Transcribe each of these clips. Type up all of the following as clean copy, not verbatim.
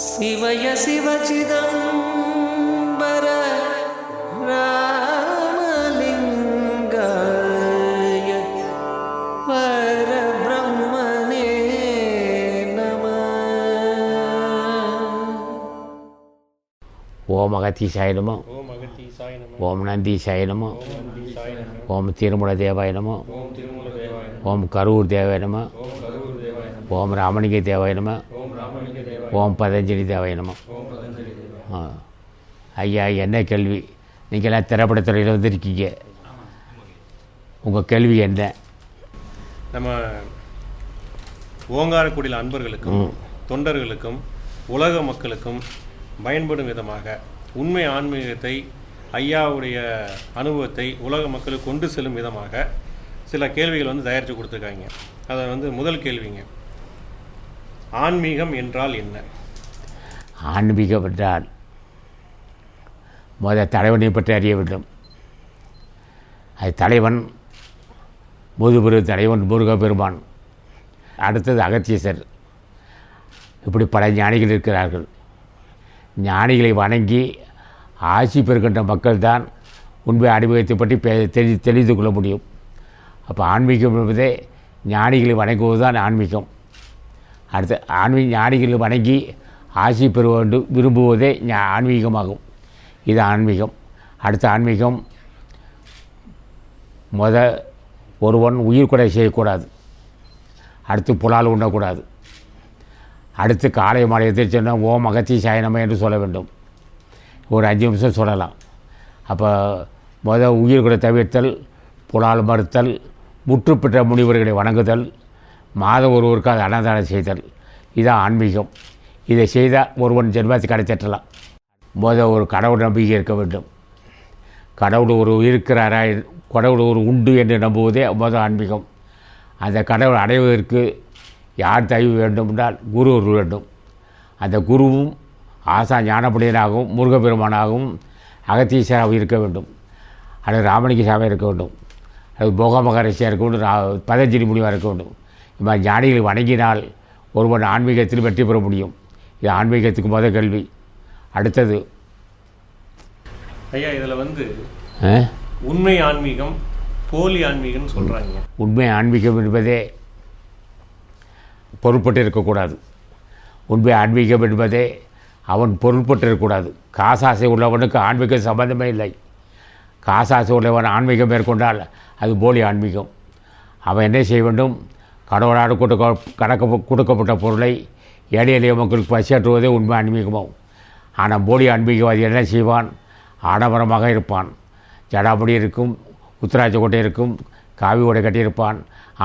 சிவய சிவசிதம்பர ராமலிங்காய பரபிரம்மனே நம. ஓம் அகத்தீசாய நமோ, ஓம் நந்தீசாய நமோ, ஓம் திருமூல தேவாய நமோ, ஓம் கரூர் தேவாய நமோ, ஓம் ராமலிங்க தேவாய நமோ, ஓம் பதஞ்சலி தேவாய நமோ. ஐயா, என்ன கேள்வி? நீங்கள்லாம் திரைப்படத்துறையில் வந்திருக்கீங்க, உங்கள் கேள்வி என்ன? நம்ம ஓங்காரக்குடியில் அன்பர்களுக்கும் தொண்டர்களுக்கும் உலக மக்களுக்கும் பயன்படும் விதமாக உண்மை ஆன்மீகத்தை, ஐயாவுடைய அனுபவத்தை உலக மக்களுக்கு கொண்டு செல்லும் விதமாக சில கேள்விகள் தயாரித்து கொடுத்துருக்காங்க. அதை முதல் கேள்விங்க, ஆன்மீகம் என்றால் என்ன? ஆன்மீகம் என்றால் தலைவனை பற்றி அறிய வேண்டும். அது தலைவன் முதுபெரு தலைவன் முருகப்பெருமான், அடுத்தது அகத்தீசர், இப்படி பல ஞானிகள் இருக்கிறார்கள். ஞானிகளை வணங்கி ஆட்சி பெறுகின்ற மக்கள் தான் உண்மை ஆன்மீகத்தை பற்றி தெரிந்து கொள்ள முடியும். அப்போ ஆன்மீகம் என்பதே ஞானிகளை வணங்குவது தான் ஆன்மீகம். அடுத்து ஞானிகளை வணங்கி ஆட்சி பெற வேண்டும் விரும்புவதே ஆன்மீகமாகும். இது ஆன்மீகம். அடுத்த ஆன்மீகம், ஒருவன் உயிர் கொலை செய்யக்கூடாது, அடுத்து புலால் உண்ணக்கூடாது, அடுத்து காலை மாலை எதிர்த்து ஓம் அகத்தீசாய நமோ என்று சொல்ல வேண்டும். ஒரு 5 நிமிஷம் சொல்லலாம். அப்போ உயிர் கொலை தவிர்த்தல், புலால் மறுத்தல், முற்றுப்பெற்ற முனிவர்களை வணங்குதல், மாதம் ஒருவருக்காக அன்னதானம் செய்தல், இதுதான் ஆன்மீகம். இதை செய்தால் ஒருவன் ஜென்மத்தை கிடைத்தட்டலாம். ஒரு கடவுள் நம்பிக்கை இருக்க வேண்டும். கடவுள் ஒரு இருக்கிறாரா, கடவுள் ஒரு உண்டு என்று நம்புவதே ஆன்மீகம். அந்த கடவுள் அடைவதற்கு யார் தயவு வேண்டும் என்றால் குரு ஒரு வேண்டும். அந்த குருவும் ஆசா ஞானப்படியனாகவும் முருகப்பெருமானாகவும் அகத்தீசராகவும் இருக்க வேண்டும். அது ராமலிங்க சாமியாக இருக்க வேண்டும். அது போக மகரிஷியாக இருக்க வேண்டும். பதஞ்சலி முனிவாக இருக்க வேண்டும். இது மாதிரி ஞானிகளை வணங்கினால் ஒருவன் ஆன்மீகத்தில் வெற்றி பெற முடியும். இது ஆன்மீகத்துக்கு முதல் கேள்வி. அடுத்தது ஐயா, இதில் உண்மை ஆன்மீகம், போலி ஆன்மீகம்னு சொல்கிறாங்க. உண்மை ஆன்மீகம் என்பதே பொருட்பட்டு இருக்கக்கூடாது. உண்மை ஆன்மீகம் என்பதே அவன் பொருட்பட்டு இருக்கக்கூடாது. காசாசை உள்ளவனுக்கு ஆன்மீகம் சம்பந்தமே இல்லை. காசாசை உள்ளவன் ஆன்மீகம் மேற்கொண்டால் அது போலி ஆன்மீகம். அவன் என்ன செய்ய வேண்டும்? கடவுளால் கொடுக்கப்பட்ட பொருளை ஏழை எளிய மக்களுக்கு பசியாற்றுவதே உண்மை ஆன்மீகமாகும். ஆனால் போலி ஆன்மீகவாதி என்ன செய்வான்? ஆடம்பரமாக இருப்பான், ஜடாமுடி இருக்கும், உத்தராட்ச கொட்டை இருக்கும், காவி உடை கட்டியிருப்பான்.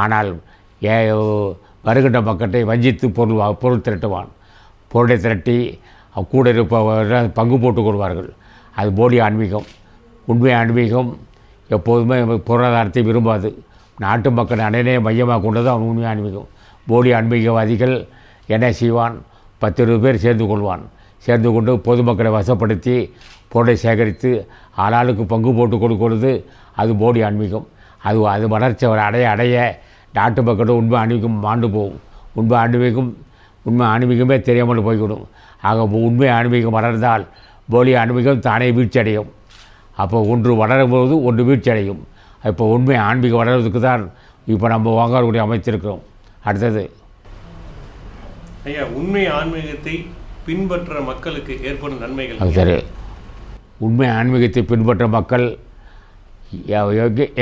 ஆனால் வருகின்ற மக்களை வஞ்சித்து பொருள் திரட்டுவான். பொருளை திரட்டி கூட இருப்பவர்கள் பங்கு போட்டுக் கொள்வார்கள். அது போலி ஆன்மீகம். உண்மை ஆன்மீகம் எப்போதுமே பொருளாதாரத்தை விரும்பாது. நாட்டு மக்கள் அனைனே மையமாக கொண்டது அவன் உண்மை ஆன்மீகம். போலி ஆன்மீகவாதிகள் என்ன செய்வான்? 10-20 பேர் சேர்ந்து கொண்டு பொதுமக்களை வசப்படுத்தி பொருளை சேகரித்து ஆளாளுக்கு பங்கு போட்டு கொடுக்கிறது. அது போலி ஆன்மீகம். அது வளர்ச்சி அடைய நாட்டு மக்களும் உண்மை ஆன்மீகம் மாண்டு போகும். உண்மை ஆன்மீகமே தெரியாமல் போய்விடும். ஆக உண்மை ஆன்மீகம் வளர்ந்தால் போலி ஆன்மீகம் தானே வீழ்ச்சி அடையும். அப்போ ஒன்று வளரும்போது ஒன்று வீழ்ச்சி அடையும். இப்போ உண்மை ஆன்மீகம் வளர்வதற்கு தான் இப்போ நம்ம ஓங்காரக்குடி அமைத்திருக்கிறோம். அடுத்தது ஐயா, உண்மை ஆன்மீகத்தை பின்பற்ற மக்களுக்கு ஏற்படும் நன்மைகள். சரி, உண்மை ஆன்மீகத்தை பின்பற்ற மக்கள்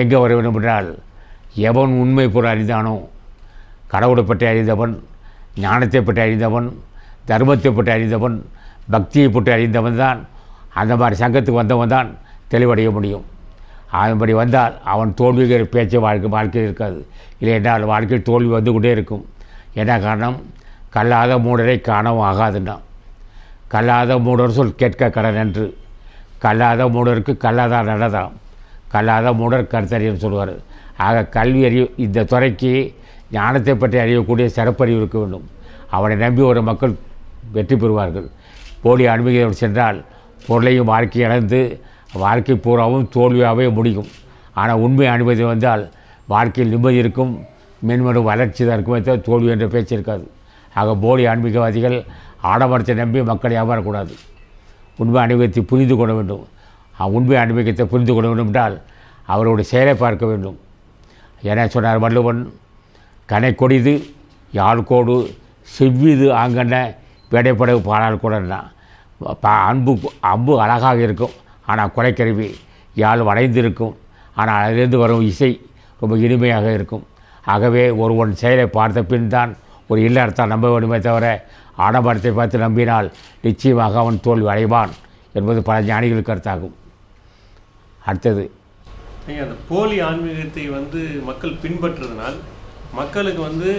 எங்கே வர வேண்டும் என்றால், எவன் உண்மை பொருள் அறிந்தானோ, கடவுளை பற்றி அறிந்தவன், ஞானத்தை பற்றி அறிந்தவன், தர்மத்தை பற்றி அறிந்தவன், பக்தியை பற்றி அறிந்தவன் தான் அந்த மாதிரி சங்கத்துக்கு வந்தவன் தான் தெளிவடைய முடியும். அதன்படி வந்தால் அவன் தோல்விகிற பேச்சு வாழ்க்கையில் இருக்காது. இல்லை என்றால் வாழ்க்கையில் தோல்வி வந்து கொண்டே இருக்கும். என்ன காரணம்? கல்லாத மூடரை காணவும் ஆகாதுன்னா, கல்லாத மூடர் சொல் கேட்க கடன் என்று. கல்லாத மூடருக்கு கல்லாதான் நடதான், கல்லாத மூடர் கருத்தறியும் சொல்வார். ஆக கல்வி அறிவு, இந்த துறைக்கு ஞானத்தை பற்றி அறியக்கூடிய சிறப்பறிவு இருக்க வேண்டும். அவனை நம்பி ஒரு மக்கள் வெற்றி பெறுவார்கள். போலி ஆன்மீகம் சென்றால் பொருளையும் வாழ்க்கை இழந்து வாழ்க்கை பூராவும் தோல்வியாகவே முடியும். ஆனால் உண்மை ஆன்மீகம் வந்தால் வாழ்க்கையில் நிம்மதி இருக்கும், மேன்மேலும் வளர்ச்சி தான் இருக்குமே தவிர தோல்வி என்ற பேச்சு இருக்காது. ஆக போலி ஆன்மீகவாதிகள் ஆடம்பரத்தை நம்பி மக்கள் ஏமாறக்கூடாது. உண்மை அனுபவத்தை புரிந்து கொள்ள வேண்டும். உண்மை அனுபவத்தை புரிந்து கொள்ள வேண்டும் என்றால் அவருடைய செயலை பார்க்க வேண்டும். என சொன்னார் வள்ளுவன், கனை கொடிது யாழ்கோடு செவ்விது ஆங்கன வேடைப்படகு பாடால் கூடனா. அம்பு அழகாக இருக்கும், ஆனால் கொலைக்கருவி. யாழ் வளைந்திருக்கும், ஆனால் அதிலிருந்து வரும் இசை ரொம்ப இனிமையாக இருக்கும். ஆகவே ஒருவன் செயலை பார்த்த பின் தான் ஒரு இல்லறத்தான் நம்ப வேண்டுமே தவிர ஆடம்பரத்தை பார்த்து நம்பினால் நிச்சயமாக அவன் தோல்வி அடைவான் என்பது பல ஞானிகள் கருத்தாகும். அடுத்தது, அந்த போலி ஆன்மீகத்தை மக்கள் பின்பற்றுறதுனால் மக்களுக்கு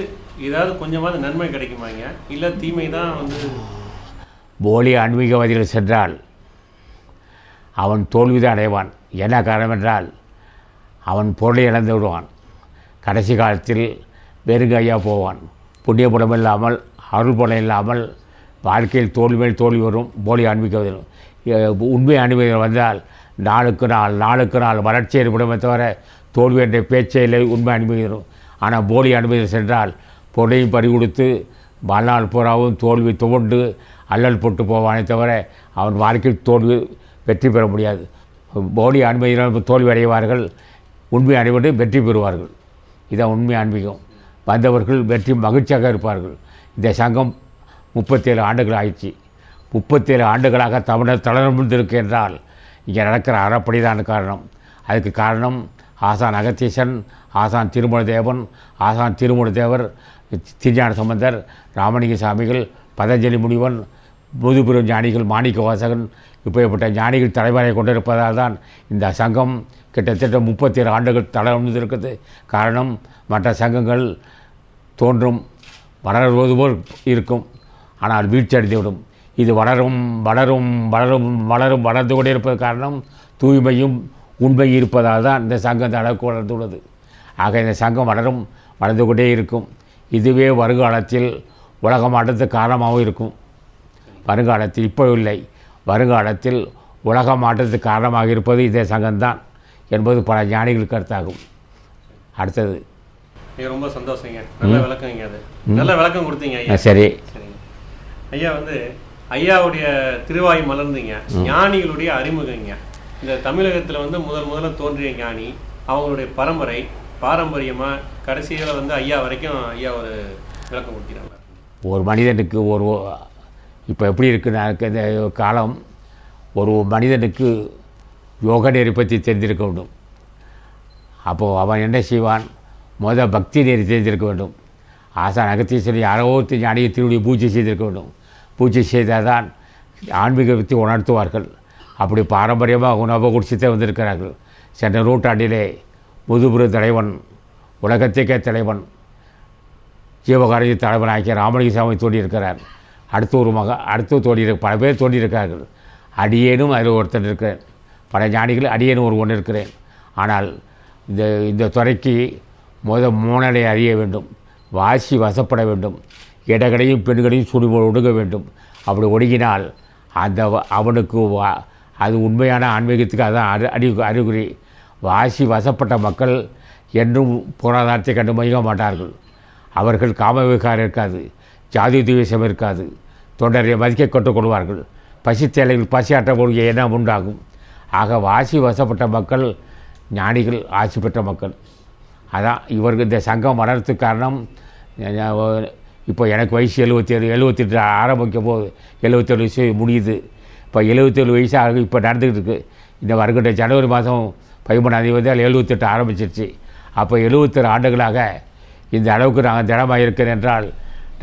ஏதாவது கொஞ்சமாவது நன்மை கிடைக்குமாங்க, இல்லை தீமை தான் போலி ஆன்மீகவாதிகள் சென்றால் அவன் தோல்விதான் அடைவான். என்ன காரணம் என்றால் அவன் பொருளை இழந்து விடுவான். கடைசி காலத்தில் வெறுங்கையாக போவான். புண்ணிய புலம் இல்லாமல் அருள் புலம் இல்லாமல் வாழ்க்கையில் தோல்வி மேல் தோல்வி வரும். போலி ஆன்மீகவாதிகள் உண்மை ஆன்மீகம் வந்தால் நாளுக்கு நாள் வளர்ச்சி ஏற்படுமே தவிர தோல்வி என்ற பேச்சே இல்லை. உண்மை அனுமதிக்கிறோம். ஆனால் போலி அனுமதி சென்றால் பொருளையும் பறி கொடுத்து வாழ்நாள் பூராவும் தோல்வி துவண்டு அல்லல் போட்டு போவானே தவிர அவன் வாழ்க்கையில் தோல்வி வெற்றி பெற முடியாது. போலி அனுமதியினால் தோல்வி அடைவார்கள், உண்மை அடைவது வெற்றி பெறுவார்கள். இதான் உண்மை ஆன்மீகம். வந்தவர்கள் வெற்றி மகிழ்ச்சியாக இருப்பார்கள். இந்த சங்கம் 37 ஆண்டுகள் ஆயிடுச்சு. 37 ஆண்டுகளாக தமிழர் தளர்ந்திருக்கு என்றால் இங்கே நடக்கிற அறப்படி தான் காரணம். அதுக்கு காரணம் ஆசான் அகத்தீசன், ஆசான் திருமூலதேவன், ஆசான் திருமூலதேவர், திருஞான சம்பந்தர், ராமலிங்க சாமிகள், பதஞ்சலி முனிவன், முதுபெரும் ஞானிகள், மாணிக்க வாசகன், இப்படிப்பட்ட ஞானிகள் தலைவரை கொண்டிருப்பதால் தான் இந்த சங்கம் கிட்டத்தட்ட 37 ஆண்டுகள் தளர்ந்திருக்கிறது. காரணம், மற்ற சங்கங்கள் தோன்றும் வளருவது போல் இருக்கும், ஆனால் வீழ்ச்சி அடைந்துவிடும். இது வளரும் வளரும் வளரும் வளரும் வளர்ந்து கொண்டே இருப்பது காரணம் தூய்மையும் உண்மை இருப்பதால் தான் இந்த சங்கம் இந்த அளவுக்கு வளர்ந்துள்ளது. ஆக இந்த சங்கம் வளர்ந்து கொண்டே இருக்கும். இதுவே வருங்காலத்தில் உலகமாட்டத்துக்கு காரணமாகவும் இருக்கும். வருங்காலத்தில் இப்போ இல்லை, வருங்காலத்தில் உலக மாற்றத்துக்கு காரணமாக இருப்பது இதே சங்கம்தான் என்பது பல ஞானிகள் கருத்தாகும். அடுத்தது, ரொம்ப சந்தோஷங்க, நல்ல விளக்கங்க. அது நல்ல விளக்கம் கொடுத்தீங்க ஐயா. சரி ஐயா, ஐயாவுடைய திருவாய் மலர்ந்தீங்க, ஞானிகளுடைய அறிமுகங்க. இந்த தமிழகத்தில் முதல்ல தோன்றிய ஞானி, அவங்களுடைய பாரம்பரியமாக கடைசியில் ஐயா வரைக்கும் ஐயா ஒரு விளக்கம் கொடுக்கிறாங்க. ஒரு மனிதனுக்கு இப்போ எப்படி இருக்குன்னா இந்த காலம், ஒரு மனிதனுக்கு யோக நெறி பற்றி தெரிந்திருக்க வேண்டும். அப்போது அவன் என்ன செய்வான்? பக்தி நெறி தெரிந்திருக்க வேண்டும். ஆசான் அகத்தீஸ்வரி அறவோர்த்தி ஞானியை திருவிழி பூஜை செய்திருக்க வேண்டும். பூஜை செய்தால் தான் ஆன்மீகத்தை உணர்த்துவார்கள். அப்படி பாரம்பரியமாக உணவு குடிச்சுத்தே வந்திருக்கிறார்கள். சென்ற நூற்றாண்டிலே முதுபெரும் தலைவன், உலகத்துக்கே தலைவன், ஜீவகாரிய தலைவன் ஆகிய ராமலிங்க சாமி தோன்றியிருக்கிறார். அடுத்து பல பேர் தோன்றியிருக்கிறார்கள். அடியேனும் அதில் ஒருத்தர் இருக்கிறேன். பல ஞானிகள் அடியேனும் ஒன்று இருக்கிறேன். ஆனால் இந்த துறைக்கு மூணலை அறிய வேண்டும், வாசி வசப்பட வேண்டும், இடங்களையும் பெண்களையும் சுடுபோல் ஒடுங்க வேண்டும். அப்படி ஒடுங்கினால் அவனுக்கு அது உண்மையான ஆன்மீகத்துக்கு அதுதான் அறிகுறி. வாசி வசப்பட்ட மக்கள் என்றும் பொருளாதாரத்தை கண்டு மயங்க மாட்டார்கள். அவர்கள் காம விகாரம் இருக்காது, ஜாதி துவேஷம் இருக்காது, தொண்டரை மதிக்க கற்றுக்கொள்வார்கள். பசித்தேலைகள் பசியாற்றக்கூடிய எண்ணம் உண்டாகும். ஆக வாசி வசப்பட்ட மக்கள் ஞானிகள், ஆட்சி பெற்ற மக்கள். அதான் இவருக்கு இந்த சங்கம் வளர்றதுக்கு காரணம். இப்போ எனக்கு வயசு 78 ஆரம்பிக்கும் போது 77 வயசு முடியுது. இப்போ 77 வயசு ஆக இப்போ நடந்துக்கிட்டு இருக்குது. இந்த வருகின்ற ஜனவரி மாதம் 13ஆம் தேதி 78 ஆரம்பிச்சிருச்சு. அப்போ 76 ஆண்டுகளாக இந்த அளவுக்கு நாங்கள் திடமாக இருக்கிறேன் என்றால்,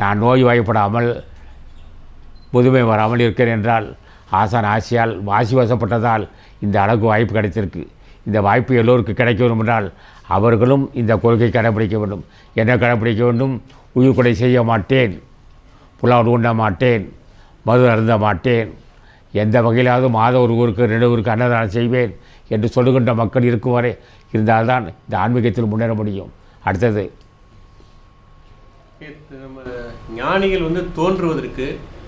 நான் நோய் வாய்ப்படாமல் முதுமை வராமல் இருக்கிறேன் என்றால் ஆசான் ஆசியால் வாசி வசப்பட்டதால் இந்த அளவுக்கு வாய்ப்பு கிடைத்திருக்கு. இந்த வாய்ப்பு எல்லோருக்கும் கிடைக்க வேண்டும் என்றால் அவர்களும் இந்த கொள்கை கடைப்பிடிக்க வேண்டும். என்ன கடைப்பிடிக்க வேண்டும்? உயிர் கொலை செய்ய மாட்டேன், புலாவு உண்ண மாட்டேன், மது அருந்த மாட்டேன், எந்த வகையிலாவது மாத ஒரு ஊருக்கு 2 ஊருக்கு அன்னதானம் செய்வேன் என்று சொல்லுகின்ற மக்கள் இருக்கும் வரை இருந்தால்தான் இந்த ஆன்மீகத்தில் முன்னேற முடியும். அடுத்தது, நம்ம ஞானிகள் தோன்றுவதற்கு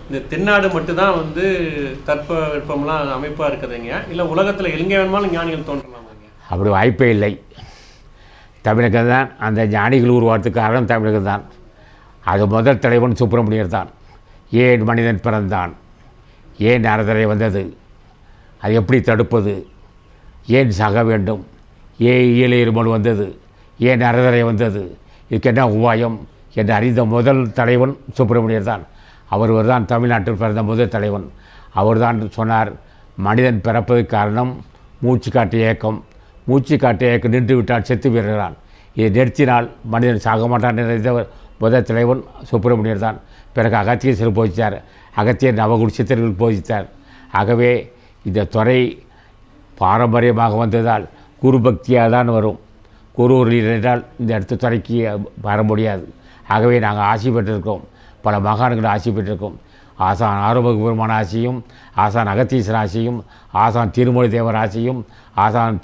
இந்த தென்னாடு மட்டும்தான் தட்ப வெப்பம்லாம் அமைப்பாக இருக்குதுங்க, இல்லை உலகத்தில் எங்கே வேணுமாலும் ஞானிகள் தோன்றலாமாங்க? அப்படி வாய்ப்பே இல்லை. தமிழகம் தான் அந்த ஞானிகள் உருவாகிறதுக்கு காரணம். தமிழகம் தான். அது முதல் தலைவன் சுப்பிரமணியர் தான். ஏன் மனிதன் பிறந்தான், ஏன் அறதலை வந்தது, அது எப்படி தடுப்பது, ஏன் சாக வேண்டும், ஏன் ஈழ இருமல் வந்தது, ஏன் அறதலை வந்தது, இதுக்கு என்ன உபாயம் என்று அறிந்த முதல் தலைவன் சுப்பிரமணியர் தான். அவர் தான் தமிழ்நாட்டில் பிறந்த முதல் தலைவன். அவர் தான் சொன்னார், மனிதன் பிறப்பதற்கு காரணம் மூச்சு காட்டு இயக்கம். மூச்சு காட்டு இயக்கம் நின்று விட்டால் செத்து விடுகிறான். இதை நிறுத்தினால் மனிதன் சாக மாட்டான் நிறைந்தவர் முதல் தலைவன் சுப்பிரமணியர் தான். பிறகு அகத்தியர் போதித்தார். அகத்தியர் நவகுடி சித்தர்கள் போதித்தார். ஆகவே இந்த துறை பாரம்பரியமாக வந்ததால் குரு பக்தியாக தான் வரும். குரு என்றால் இந்த இடத்து துறைக்கு வர முடியாது. ஆகவே நாங்கள் ஆசி பெற்றிருக்கோம், பல மகான்கள் ஆசி பெற்றிருக்கோம். ஆசான் ஆரோக்கியபூர்வமான ஆசியும், ஆசான் அகத்தீஸ்வர ஆசியும், ஆசான் திருமொழி தேவர் ஆசியும், ஆசான்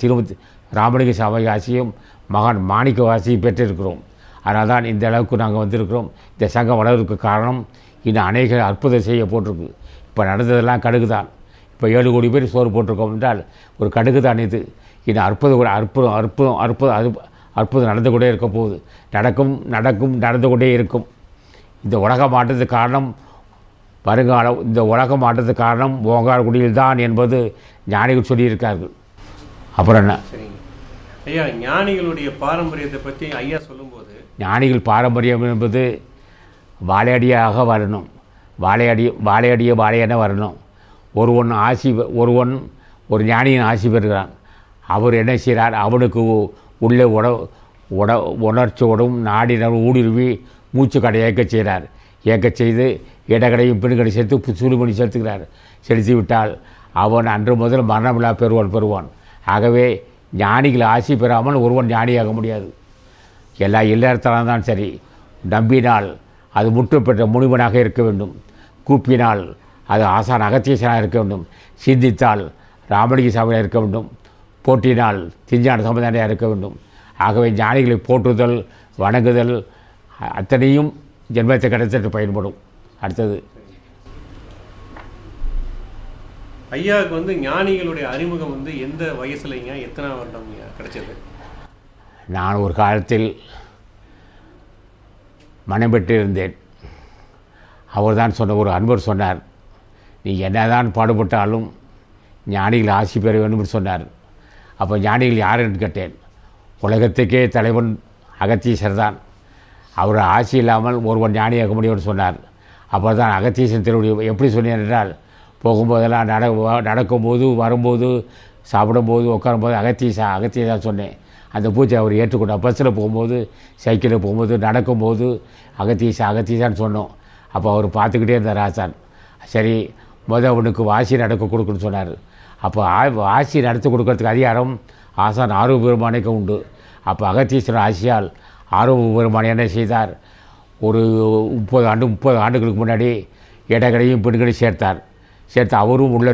ராமலிங்க சாமி ஆசியும், மகான் மாணிக்க ஆசியும் பெற்றிருக்கிறோம். அதனால் தான் இந்த அளவுக்கு நாங்கள் வந்திருக்கிறோம். இந்த சங்கம் வளர்வதற்கு காரணம் இன்னும் அநேக அற்புதம் செய்ய போட்டிருக்கு. இப்போ நடந்ததெல்லாம் கடுகு தான். இப்போ 7 கோடி பேர் சோறு போட்டிருக்கோம் என்றால் ஒரு கடுகு தான் இது. இன்னும் அற்புதம் நடந்து கொண்டே இருக்க போகுது. நடந்து கொண்டே இருக்கும். இந்த உலகம் மாற்றத்துக்கு காரணம் வருங்காலம், இந்த உலகம் மாற்றத்துக்கு காரணம் ஓங்காரக்குடியில் தான் என்பது ஞானிகள் சொல்லியிருக்கார்கள். அப்புறம் என்ன சரிங்க ஐயா, ஞானிகளுடைய பாரம்பரியத்தை பற்றி ஐயா சொல்லும்போது, ஞானிகள் பாரம்பரியம் என்பது வாழையடியாக வரணும். வாழையென வரணும். ஒருவன் ஒரு ஞானியின் ஆசி பெறுகிறான். அவர் என்ன செய்கிறார், அவனுக்கு உள்ளே உணர்ச்சியோடும் நாடினர் ஊடுருவி மூச்சு கடை ஏற்க செய்து இடகடையும் பெண்களை சேர்த்து சுடுமணி செலுத்துகிறார். செலுத்தி விட்டால் அவன் அன்று முதல் மரணமில்லா பெறுவான். ஆகவே ஞானிகள் ஆசி பெறாமல் ஒருவன் ஞானியாக முடியாது. இல்லறத்தாலும் தான் சரி. நம்பினால் அது முற்று பெற்ற முனிவனாக இருக்க வேண்டும். கூப்பினால் அது ஆசான் அகத்தீசனாக இருக்க வேண்டும். சிந்தித்தால் ராமலிங்க சாமியாக இருக்க வேண்டும். போற்றினால் திஞ்ஞான சமுதாயம் இருக்க வேண்டும். ஆகவே ஞானிகளை போற்றுதல், வணங்குதல் அத்தனையும் ஜென்மத்தை கிடைச்சிட்டு பயன்படும். அடுத்தது ஐயாவுக்கு ஞானிகளுடைய அறிமுகம் எந்த வயசுலைங்க, எத்தனை வருடம் கிடைச்சது? நான் ஒரு காலத்தில் மனம் பெற்று இருந்தேன். அவர் தான் ஒரு அன்பர் சொன்னார், நீ என்னதான் பாடுபட்டாலும் ஞானிகள் ஆசி பெற வேண்டும் என்று சொன்னார். அப்போ ஞானிகள் யார் என்று கேட்டேன். உலகத்துக்கே தலைவன் அகத்தீசர் தான். அவர் ஆசி இல்லாமல் ஒருவன் ஞானியாக முடியும்னு சொன்னார். அப்போ தான் அகத்தீசன் திருவடி எப்படி சொன்னார் என்றால், போகும்போதெல்லாம் நடக்கும்போது, வரும்போது, சாப்பிடும்போது, உட்காரும்போது அகத்தீசா சொன்னேன். அந்த பூஜை அவர் ஏற்றுக்கொண்டார். பஸ்ஸில் போகும்போது, சைக்கிளில் போகும்போது, நடக்கும்போது அகத்தீசான்னு சொன்னோம். அப்போ அவர் பார்த்துக்கிட்டே இருந்தார் ஆசான். சரி, அவனுக்கு வாசி நடக்க கொடுக்குன்னு சொன்னார். அப்போ வாசி நடத்தி கொடுக்கறதுக்கு அதிகாரம் ஆசான் ஆரோக்கிய பெருமானுக்கு உண்டு. அப்போ அகத்தீஸ்வரர் ஆசியால் ஆரோக்கிய பெருமான் என்ன செய்தார், ஒரு 30 ஆண்டுகளுக்கு முன்னாடி இடங்களையும் பெண்களையும் சேர்த்து அவரும் உள்ளே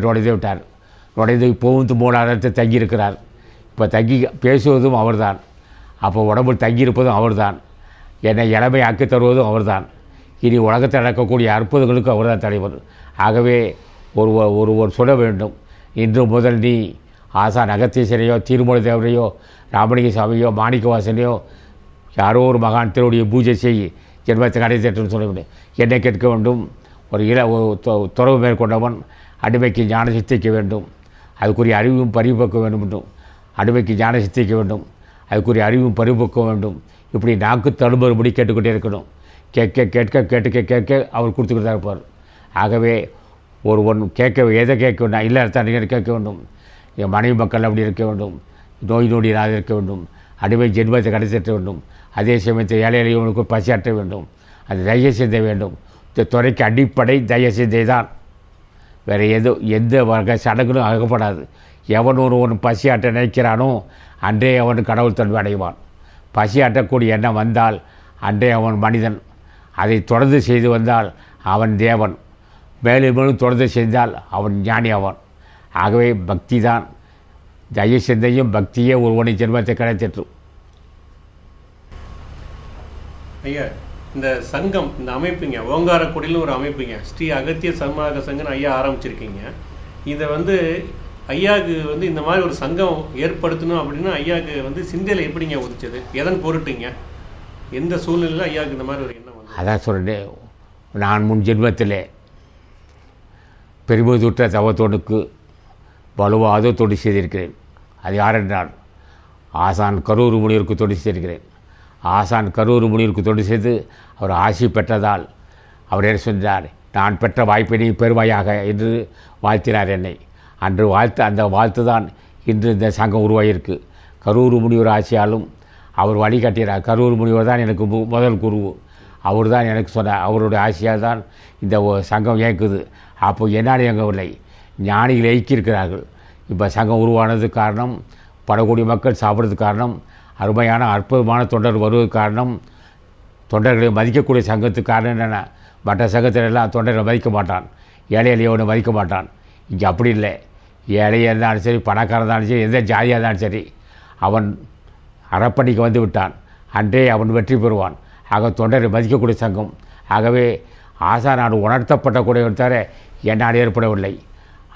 நுழைந்து இப்போவும் மூலாதாரத்தை தங்கியிருக்கிறார். இப்போ பேசுவதும் அவர்தான். அப்போ உடம்பில் தங்கியிருப்பதும் அவர்தான். என்னை இளமை ஆக்கி தருவதும் அவர்தான். இனி உலகத்தில் நடக்கக்கூடிய அற்புதங்களுக்கு அவர்தான் தலைவர். ஆகவே ஒருவர் சொல்ல வேண்டும், இன்று முதல் நீ ஆசான் அகத்தீசரையோ, திருமொழி தேவரையோ, ராமலிங்க சாமியோ, மாணிக்கவாசனையோ, யாரோ ஒரு மகான் திருவுடைய பூஜை செய், ஜென்மத்தை கடைத்தேற்றுன்னு சொல்ல வேண்டும். என்னை கேட்க வேண்டும். ஒரு துறவு மேற்கொண்டவன் அடிமைக்கு ஞான சித்திக்க வேண்டும். அதுக்குரிய அறிவும் பரிபக்க வேண்டும் என்றும். அடிமைக்கு ஞான சித்திக்க வேண்டும், அதுக்குரிய அறிவும் பரிபக்க வேண்டும். இப்படி நாக்கு தழும்புபடி கேட்டுக்கிட்டே இருக்கணும். கேட்க அவர் கொடுத்துக்கிட்டு தான் இருப்பார். ஆகவே ஒருவன் எதை கேட்க வேண்டாம், இல்லை நீங்கள் கேட்க வேண்டும். என் மனைவி மக்கள் அப்படி இருக்க வேண்டும், நோய் நொடியாக இருக்க வேண்டும், அடிமை ஜென்மத்தை கடைத்தட்ட வேண்டும். அதே சமயத்தில் ஏழைகளுக்கு பசியாற்ற வேண்டும். அது தய சிந்தை வேண்டும். இந்த துறைக்கு அடிப்படை தய சிந்தை தான். வேறு எந்த வகை சடங்குகளும் அகப்படாது. எவன் ஒருவன் பசியாற்ற நினைக்கிறானோ அன்றே அவன் கடவுள் தன்மை அடைவான். பசியாற்றக்கூடிய எண்ணம் வந்தால் அன்றே அவன் மனிதன். அதை தொடர்ந்து செய்து வந்தால் அவன் தேவன். மேலும் தொடர்ந்து செய்தால் அவன் ஞானி ஆவான். ஆகவே பக்தி தான். தய சிந்தையும் பக்தியே ஒருவனை ஜென்மத்தை கிடைத்திற்றும். ஐயா, இந்த சங்கம், இந்த அமைப்புங்க, ஓங்காரக்குடியில் ஒரு அமைப்புங்க, ஸ்ரீ அகத்திய சன்மார்க்க சங்கம்னு ஐயா ஆரம்பிச்சிருக்கீங்க. இதை ஐயாவுக்கு இந்த மாதிரி ஒரு சங்கம் ஏற்படுத்தணும் அப்படின்னு ஐயாவுக்கு சிந்தையில் எப்படிங்க உதிச்சது? எதன் பொருட்டுங்க? எந்த சூழ்நிலையில் ஐயாவுக்கு இந்த மாதிரி ஒரு எண்ணம் வந்து? அதான் சொல்கிறேன், நான் முன் ஜென்மத்தில் பெருமிதுற்ற தவத்தோனுக்கு வலுவாத தொண்டு செய்திருக்கிறேன். அது யாரென்றால் ஆசான் கரூர் முனிவருக்கு தொண்டு செய்திருக்கிறேன். ஆசான் கரூர் முனிவருக்கு தொண்டு செய்து அவர் ஆசி பெற்றதால் அவர் என்ன சொன்னார், நான் பெற்ற வாய்ப்பினை பெருமையாக என்று வாழ்த்தினார் என்னை. அன்று அந்த வாழ்த்து தான் இன்று இந்த சங்கம் உருவாகியிருக்கு. கரூர் முனிவர் ஆட்சியாலும் அவர் வழிகாட்டினார். கரூர் முனிவர் தான் எனக்கு முதல் குரு. அவர் தான் எனக்கு சொன்னார். அவருடைய ஆட்சியால் தான் இந்த சங்கம் இயக்குது. அப்போ என்னால் இயங்கவில்லை, ஞானிகள் இயக்கியிருக்கிறார்கள். இப்போ சங்கம் உருவானதுக்கு காரணம், பல கோடி மக்கள் சாப்பிட்றதுக்கு காரணம், அருமையான அற்புதமான தொண்டர் வருவதற்கு காரணம், தொண்டர்களை மதிக்கக்கூடிய சங்கத்துக்கு காரணம் என்னென்னா, மற்ற சங்கத்திலெல்லாம் தொண்டர்களை மதிக்க மாட்டான், ஏழை எளியவனை மதிக்க மாட்டான். இங்கே அப்படி இல்லை. ஏழையாக இருந்தாலும் சரி, பணக்காரன் இருந்தாலும் சரி, எந்த ஜாதியாக இருந்தாலும் சரி, அவன் அறப்பணிக்கு வந்து விட்டான், அன்றே அவன் வெற்றி பெறுவான். ஆக தொண்டரை மதிக்கக்கூடிய சங்கம். ஆகவே ஆசானாடு உணர்த்தப்பட்டக்கூடியவன் தவிர என்னால் ஏற்படவில்லை.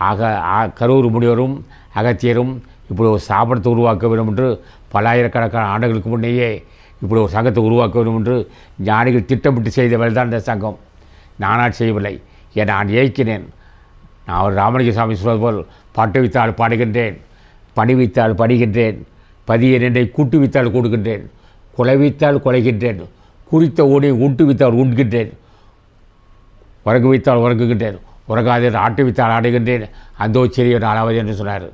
ஆக கரூர் முனிவரும் அகத்தியரும் இப்படி ஒரு ஸ்தாபனத்தை உருவாக்க வேண்டும் என்று பல்லாயிரக்கணக்கான ஆண்டுகளுக்கு முன்னையே இப்படி ஒரு சங்கத்தை உருவாக்க வேண்டும் என்று ஞானிகள் திட்டமிட்டு செய்த வேலை தான் இந்த சங்கம். நானாட் செய்யவில்லை, நான் இயக்கினேன். நான் அவர் ராமலிங்க சாமி சொல்வது போல் பாட்டு வைத்தால் பாடுகின்றேன், பணி வைத்தால் பணிகின்றேன், பதிய நின்றை கூட்டு வைத்தால் கொடுக்கின்றேன், கொலை வைத்தால் கொலைகின்றேன், குறித்த ஊனை ஊட்டு வைத்தால் உண்கின்றேன், உறங்கு வைத்தால் உறங்குகின்றேன், உறங்காதே ஆட்டு வைத்தால் ஆடுகின்றேன், அந்தோ சிறிய அளவது என்று சொன்னார்.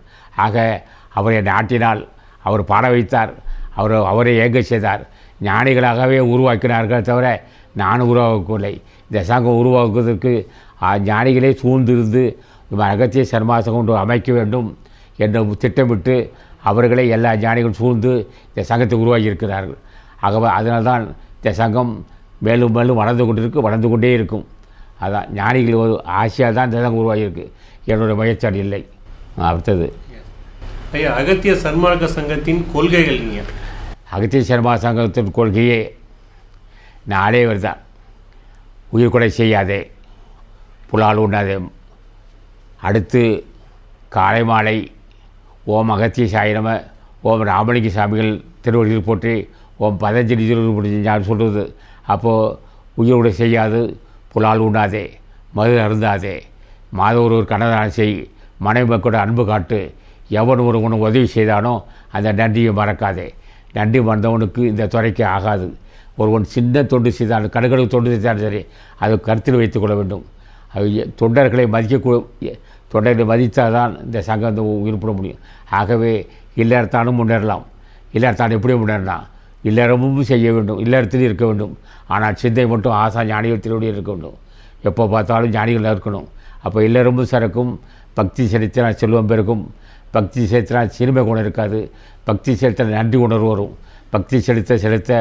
ஆக அவர் என்னை ஆட்டினால், அவர் பாட வைத்தார், அவரை ஏங்க செய்தார். ஞானிகளாகவே உருவாக்கினார்கள் தவிர நான் உருவாக்கவில்லை. இந்த சங்கம் உருவாக்குவதற்கு ஞானிகளே சூழ்ந்திருந்து அகத்திய சன்மாசம் ஒன்று அமைக்க வேண்டும் என்று திட்டமிட்டு அவர்களே எல்லா ஞானிகளும் சூழ்ந்து இந்த சங்கத்தை உருவாக்கி இருக்கிறார்கள். ஆகவே அதனால்தான் இந்த சங்கம் மேலும் மேலும் வளர்ந்து கொண்டே இருக்கும். அதான் ஞானிகள் ஆசையாக தான் இந்த சங்கம் உருவாகியிருக்கு. என்னுடைய முயற்சி இல்லை. அடுத்தது ஐயா, அகத்திய சன்மார்க்க சங்கத்தின் கொள்கைகள். நீங்கள் அகத்திய சன்மார்க்க சங்கத்தின் கொள்கையே நாளே வருதான். உயிர் கொலை செய்யாதே, புலால் உண்ணாதே. அடுத்து காலை மாலை ஓம் அகத்திய சாயினம, ஓம் ராமலிங்க சாமிகள் திருவள்ளியில் போற்றி, ஓம் பதஞ்சலி திருவள்ளுவர் நான் சொல்கிறது. அப்போது உயிர் கொலை செய்யாது, புலால் உண்ணாதே, மது அருந்தாதே, மாதவொருவர் கனதானம் செய், மனைவி மக்களோட அன்பு காட்டு, எவன் ஒருவனுக்கு உதவி செய்தானோ அந்த நன்றியை மறக்காதே. நன்றி மறந்தவனுக்கு இந்த துறைக்கு ஆகாது. ஒருவன் சின்ன தொண்டு செய்தாலும் கடுகளுக்கு தொண்டு செய்தாலும் சரி, அதை கருத்தில் வைத்துக் கொள்ள வேண்டும். அது தொண்டர்களை தொண்டர்களை மதித்தால் தான் இந்த சங்கம் உயிர்ப்பட முடியும். ஆகவே இல்லறத்தானும் முன்னேறலாம். இல்லறத்தான் எப்படி முன்னேறலாம்? இல்லறமும் செய்ய வேண்டும், இல்லறத்திலும் இருக்க வேண்டும். ஆனால் சிந்தை மட்டும் ஆசா ஞானிகள் திருவடியில் இருக்க வேண்டும். எப்போ பார்த்தாலும் ஞானிகள் இருக்கணும். அப்போ இல்லறமும் சிறக்கும். பக்தி செலுத்தினால் செல்வம் பெருக்கும். பக்தி செலுத்தினால் சிறுமை குணம் இருக்காது. பக்தி செலுத்தினால் நன்றி உணர்வு வரும். பக்தி செலுத்த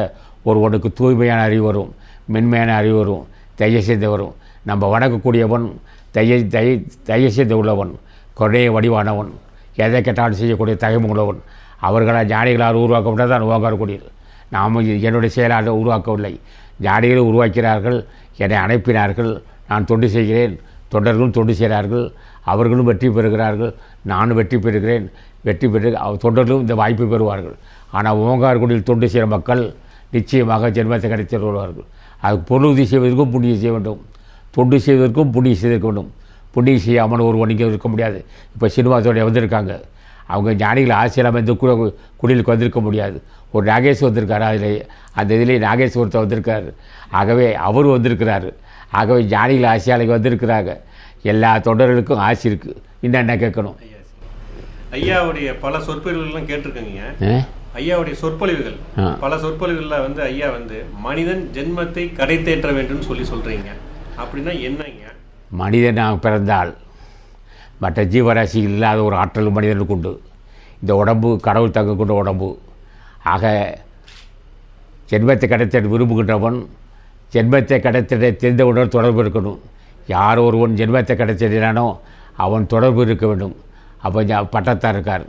ஒருவனுக்கு தூய்மையான அறிவு வரும், மென்மையான அறிவு வரும், தய செய்த வரும். நம்ம வணங்கக்கூடியவன் தய செய்த உள்ளவன், கொடையை வடிவானவன், எதை கேட்டாலும் செய்யக்கூடிய தகமை உள்ளவன். அவர்களால் ஞானிகளால் உருவாக்கப்பட்டது தான் ஓங்காரக்கூடியது. நாம் என்னுடைய செயலால் உருவாக்கவில்லை. ஞானிகளை உருவாக்கிறார்கள், என்னை அனுப்பினார்கள், நான் தொண்டு செய்கிறேன். தொண்டர்களும் தொண்டு செய்கிறார்கள், அவர்களும் வெற்றி பெறுகிறார்கள், நானும் வெற்றி பெறுகிறேன். வெற்றி பெற்று தொண்டர்களும் இந்த வாய்ப்பு பெறுவார்கள். ஆனால் ஓங்காரக்குடியில் தொண்டு செய்கிற மக்கள் நிச்சயமாக ஜென்மத்தை கிடைத்து வருவார்கள். அதுக்கு பொருளுதவி செய்வதற்கும் புண்ணியம் செய்ய வேண்டும், தொண்டு செய்வதற்கும் புண்ணியம் செய்திருக்க வேண்டும். புண்ணியம் செய்யாமல் ஒரு வணிகம் இருக்க முடியாது. இப்போ சினிமாத்தோடைய வந்திருக்காங்க, அவங்க ஞானிகள் ஆசிரியர் இந்த குடிலுக்கு வந்திருக்க முடியாது. ஒரு நாகேஸ்வர் வந்திருக்காரு, அதில் அந்த இதிலே நாகேஸ்வரத்தை வந்திருக்காரு. ஆகவே அவர் வந்திருக்கிறாரு. ஆகவே ஞானிகள் ஆசியாலைக்கு வந்திருக்கிறாங்க. எல்லா தொண்டர்களுக்கும் ஆசி இருக்குது. என்ன கேட்கணும்? ஐயாவுடைய பல சொற்பொழிவுகள்லாம் கேட்டிருக்கீங்க. ஐயாவுடைய சொற்பொழிவுகள், பல சொற்பொழிவுகளில் வந்து ஐயா வந்து மனிதன் ஜென்மத்தை கடை தேற்ற வேண்டும் சொல்கிறீங்க. அப்படின்னா என்னங்க? மனிதனாக பிறந்தால் மற்ற ஜீவராசிகள் இல்லாத ஒரு ஆற்றல் மனிதனுக்கு உண்டு. இந்த உடம்பு கடவுள் தங்க கொண்ட உடம்பு. ஆக ஜென்மத்தை கிடைத்த விரும்புகின்றவன் ஜென்மத்தை கிடைத்திட தெரிந்தவுடன் தொடர்பு இருக்கணும். யார் ஒருவன் ஜென்மத்தை கிடைத்திடானோ அவன் தொடர்பு இருக்க வேண்டும். அப்போ பட்டத்தார் இருக்கார்,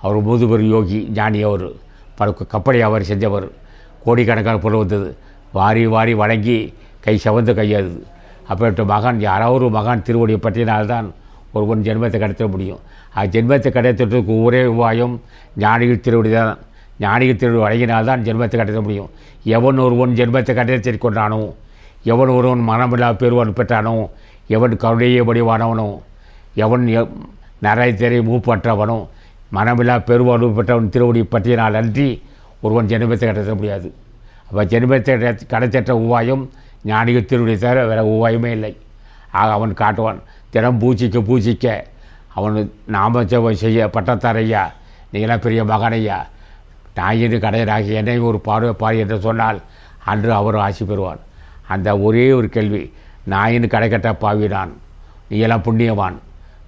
அவர் முதுபெரு யோகி ஞானி. அவர் பல கப்பலை அவர் செஞ்சவர். கோடிக்கணக்கான பொருள் வந்தது, வாரி வாரி வழங்கி கை சவந்து கையாது. அப்படிப்பட்ட மகான், யாராவது ஒரு மகான் திருவடியை பற்றினால்தான் ஒருவன் ஜென்மத்தை கிடைத்த முடியும். அது ஜென்மத்தை கிடைத்ததுக்கு ஒரே உபாயம் ஞானிகள் திருவடி தான். ஞானிகள் திருவடி வழங்கினால்தான் ஜென்மத்தை கிடைத்த முடியும். எவன் ஒருவன் ஜென்மத்தை கிடைத்து கொண்டானோ, எவன் ஒருவன் மனமில்லா பெறுவன் பெற்றானோ, எவன் கருணையை வடிவானவனோ, நிறைய தெரிய மூப்பற்றவனும் மனமில்லா பெருவாழ்வு பெற்றவன் திருவடி பற்றினால் அன்றி ஒருவன் ஜென்மத்தை கிடைத்த முடியாது. அப்போ ஜென்மத்தை கிடைச்சற்ற உபாயம் ஞானிகள் திருவடி தவிர வேறு உபாயமே இல்லை. ஆக அவன் காட்டுவான். தினம் பூஜிக்க அவன் நாம செய்ய பட்டத்தாரையா, நீங்களாம் பெரிய மகனையா, நாயின்னு கடையனாகி என்னை ஒரு பார்வை பார் என்று சொன்னால் அன்று அவர் ஆசி பெறுவான். அந்த ஒரே ஒரு கேள்வி, நாயின்னு கடைக்கட்ட பாவி நான், நீங்களாம்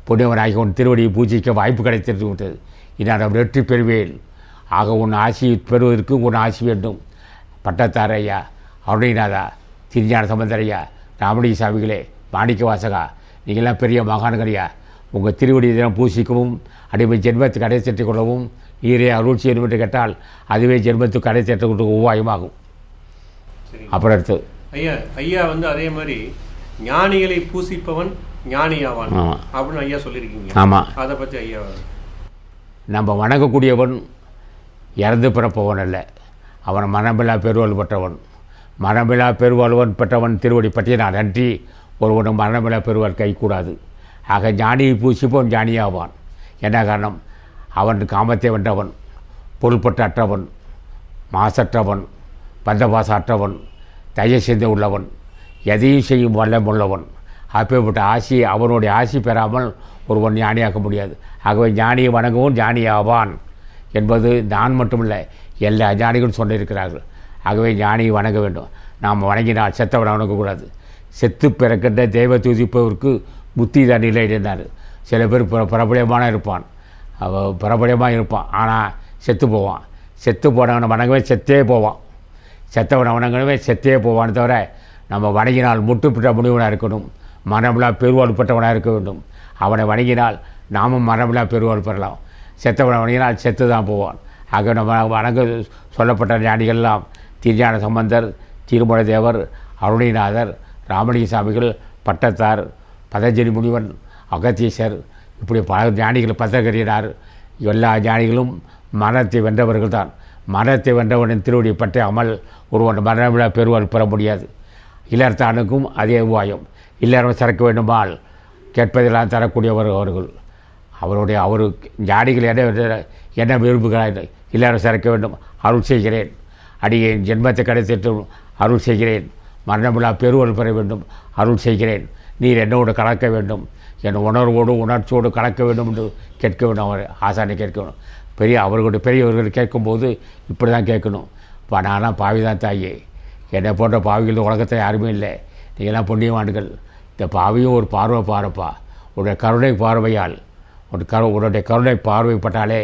புண்ணியவனாகி உன் திருவடியை பூஜிக்க வாய்ப்பு கிடைத்திருந்து விட்டது. நான் வெற்றி பெறுவேன். ஆக உன் ஆசி பெறுவதற்கு உன் ஆசி வேண்டும். பட்டத்தாரையா, அருணைநாதா, திருஞான சம்பந்தரையா, ராமலிங்க சாமிகளே, மாணிக்க வாசகா, நீங்களாம் பெரிய மகான்களையா, உங்கள் திருவடி தினம் பூசிக்கவும் அடிமை ஜென்மத்துக்கு கடை சென்று கொள்ளவும் நீரே அருள் செய்யணும் என்று கேட்டால் அதுவே ஜென்மத்துக்கு கடை சென்று கொண்டு உபாயமாகும். அப்புறம் அடுத்து ஐயா அதே மாதிரி ஞானிகளை பூசிப்பவன் ஞானி ஆவான் அப்படின்னு ஐயா சொல்லியிருக்கீங்க. ஆமாம், அதை பற்றி ஐயா. நம்ம வணங்கக்கூடியவன் இறந்து பிறப்பவன் அல்ல, அவன் மனமில்லா பெருவாழ்வு பெற்றவன். மனமில்லா பெருவாழ்வன் பெற்றவன் திருவடி பற்றி நான் அன்றி ஒருவனும் மனமில்லா பெருவாள் கைக்கூடாது. ஆக ஞானியை பூசிப்பவன் ஞானியாவான். என்ன காரணம்? அவன் காமத்தை வென்றவன், பொருள்பட்ட அற்றவன், மாசற்றவன், பந்தபாச அற்றவன், தய சிந்தை உள்ளவன், எதையும் செய்யும் வல்லம் உள்ளவன். அப்பேற்பட்ட ஆசியை அவனுடைய ஆசி பெறாமல் ஒருவன் ஞானியாக்க முடியாது. ஆகவே ஞானியை வணங்கவும் ஞானியாவான் என்பது நான் மட்டுமில்லை, எல்லா ஞானிகளும் சொல்லியிருக்கிறார்கள். ஆகவே ஞானியை வணங்க வேண்டும். நாம் வணங்கினால் செத்தவனை வணங்கக்கூடாது. செத்து பிறக்கின்ற தெய்வ துதிப்பவருக்கு புத்தி தான் இல்லை என்றார். சில பேர் பிரபலியமான இருப்பான், பிரபலியமாக இருப்பான், ஆனால் செத்து போவான். செத்து போனவனை வணங்கவே செத்தே போவான். செத்தவனை வணங்கவே செத்தே போவான்னு தவிர நம்ம வணங்கினால் முட்டுப்பட்ட முடிவனாக இருக்கணும், மனமில்லா பெருவாழ்வு பெற்றவனாக இருக்க வேண்டும். அவனை வணங்கினால் நாமும் மனமில்லா பெருவாழ்வு பெறலாம். செத்தவனை வணங்கினால் செத்து தான் போவான். ஆக நம்ம வணங்க சொல்லப்பட்ட ஞானிகள்லாம் திருஞான சம்பந்தர், திருமலை தேவர், அருணைநாதர், ராமலிங்க சாமிகள், பட்டத்தார், பதஞ்சலி முனிவன், அகத்தீசர், இப்படி பல ஞானிகள், பத்திரகரியனார், எல்லா ஞானிகளும் மரணத்தை வென்றவர்கள் தான். மரணத்தை வென்றவனின் திருவடியை பற்றி அமல் ஒருவன் மரணமில்லா பெருவாள் பெற முடியாது. இல்லறத்தானுக்கும் அதே உபாயம். இல்லறம் சிறக்க வேண்டுமால் கேட்பதெல்லாம் தரக்கூடியவர் அவர்கள். அவர் ஞானிகள் என்ன விரும்புகிறார்? இல்லறம் சிறக்க வேண்டும், அருள் செய்கிறேன். அடியேன் ஜென்மத்தை கிடைத்திட்டு அருள் செய்கிறேன். மரணமில்லா பெருவாள் பெற வேண்டும், அருள் செய்கிறேன். நீர் என்னோடு கலக்க வேண்டும், என் உணர்வோடு உணர்ச்சியோடு கலக்க வேண்டும் என்று கேட்க வேண்டும். அவர் ஆசானை கேட்க வேண்டும். அவர்களுடைய பெரியவர்கள் கேட்கும்போது இப்படி தான் கேட்கணும். இப்போ நான்லாம் பாவி தான் தாயே, என்னை போன்ற பாவிகள் உலகத்தில் யாருமே இல்லை, நீங்கள்லாம் புண்ணியவான்கள். இந்த பாவியும் ஒரு பார்வை பாருப்பா, உன்னுடைய கருணை பார்வையால் உன்னுடைய கருணை பார்வைப்பட்டாலே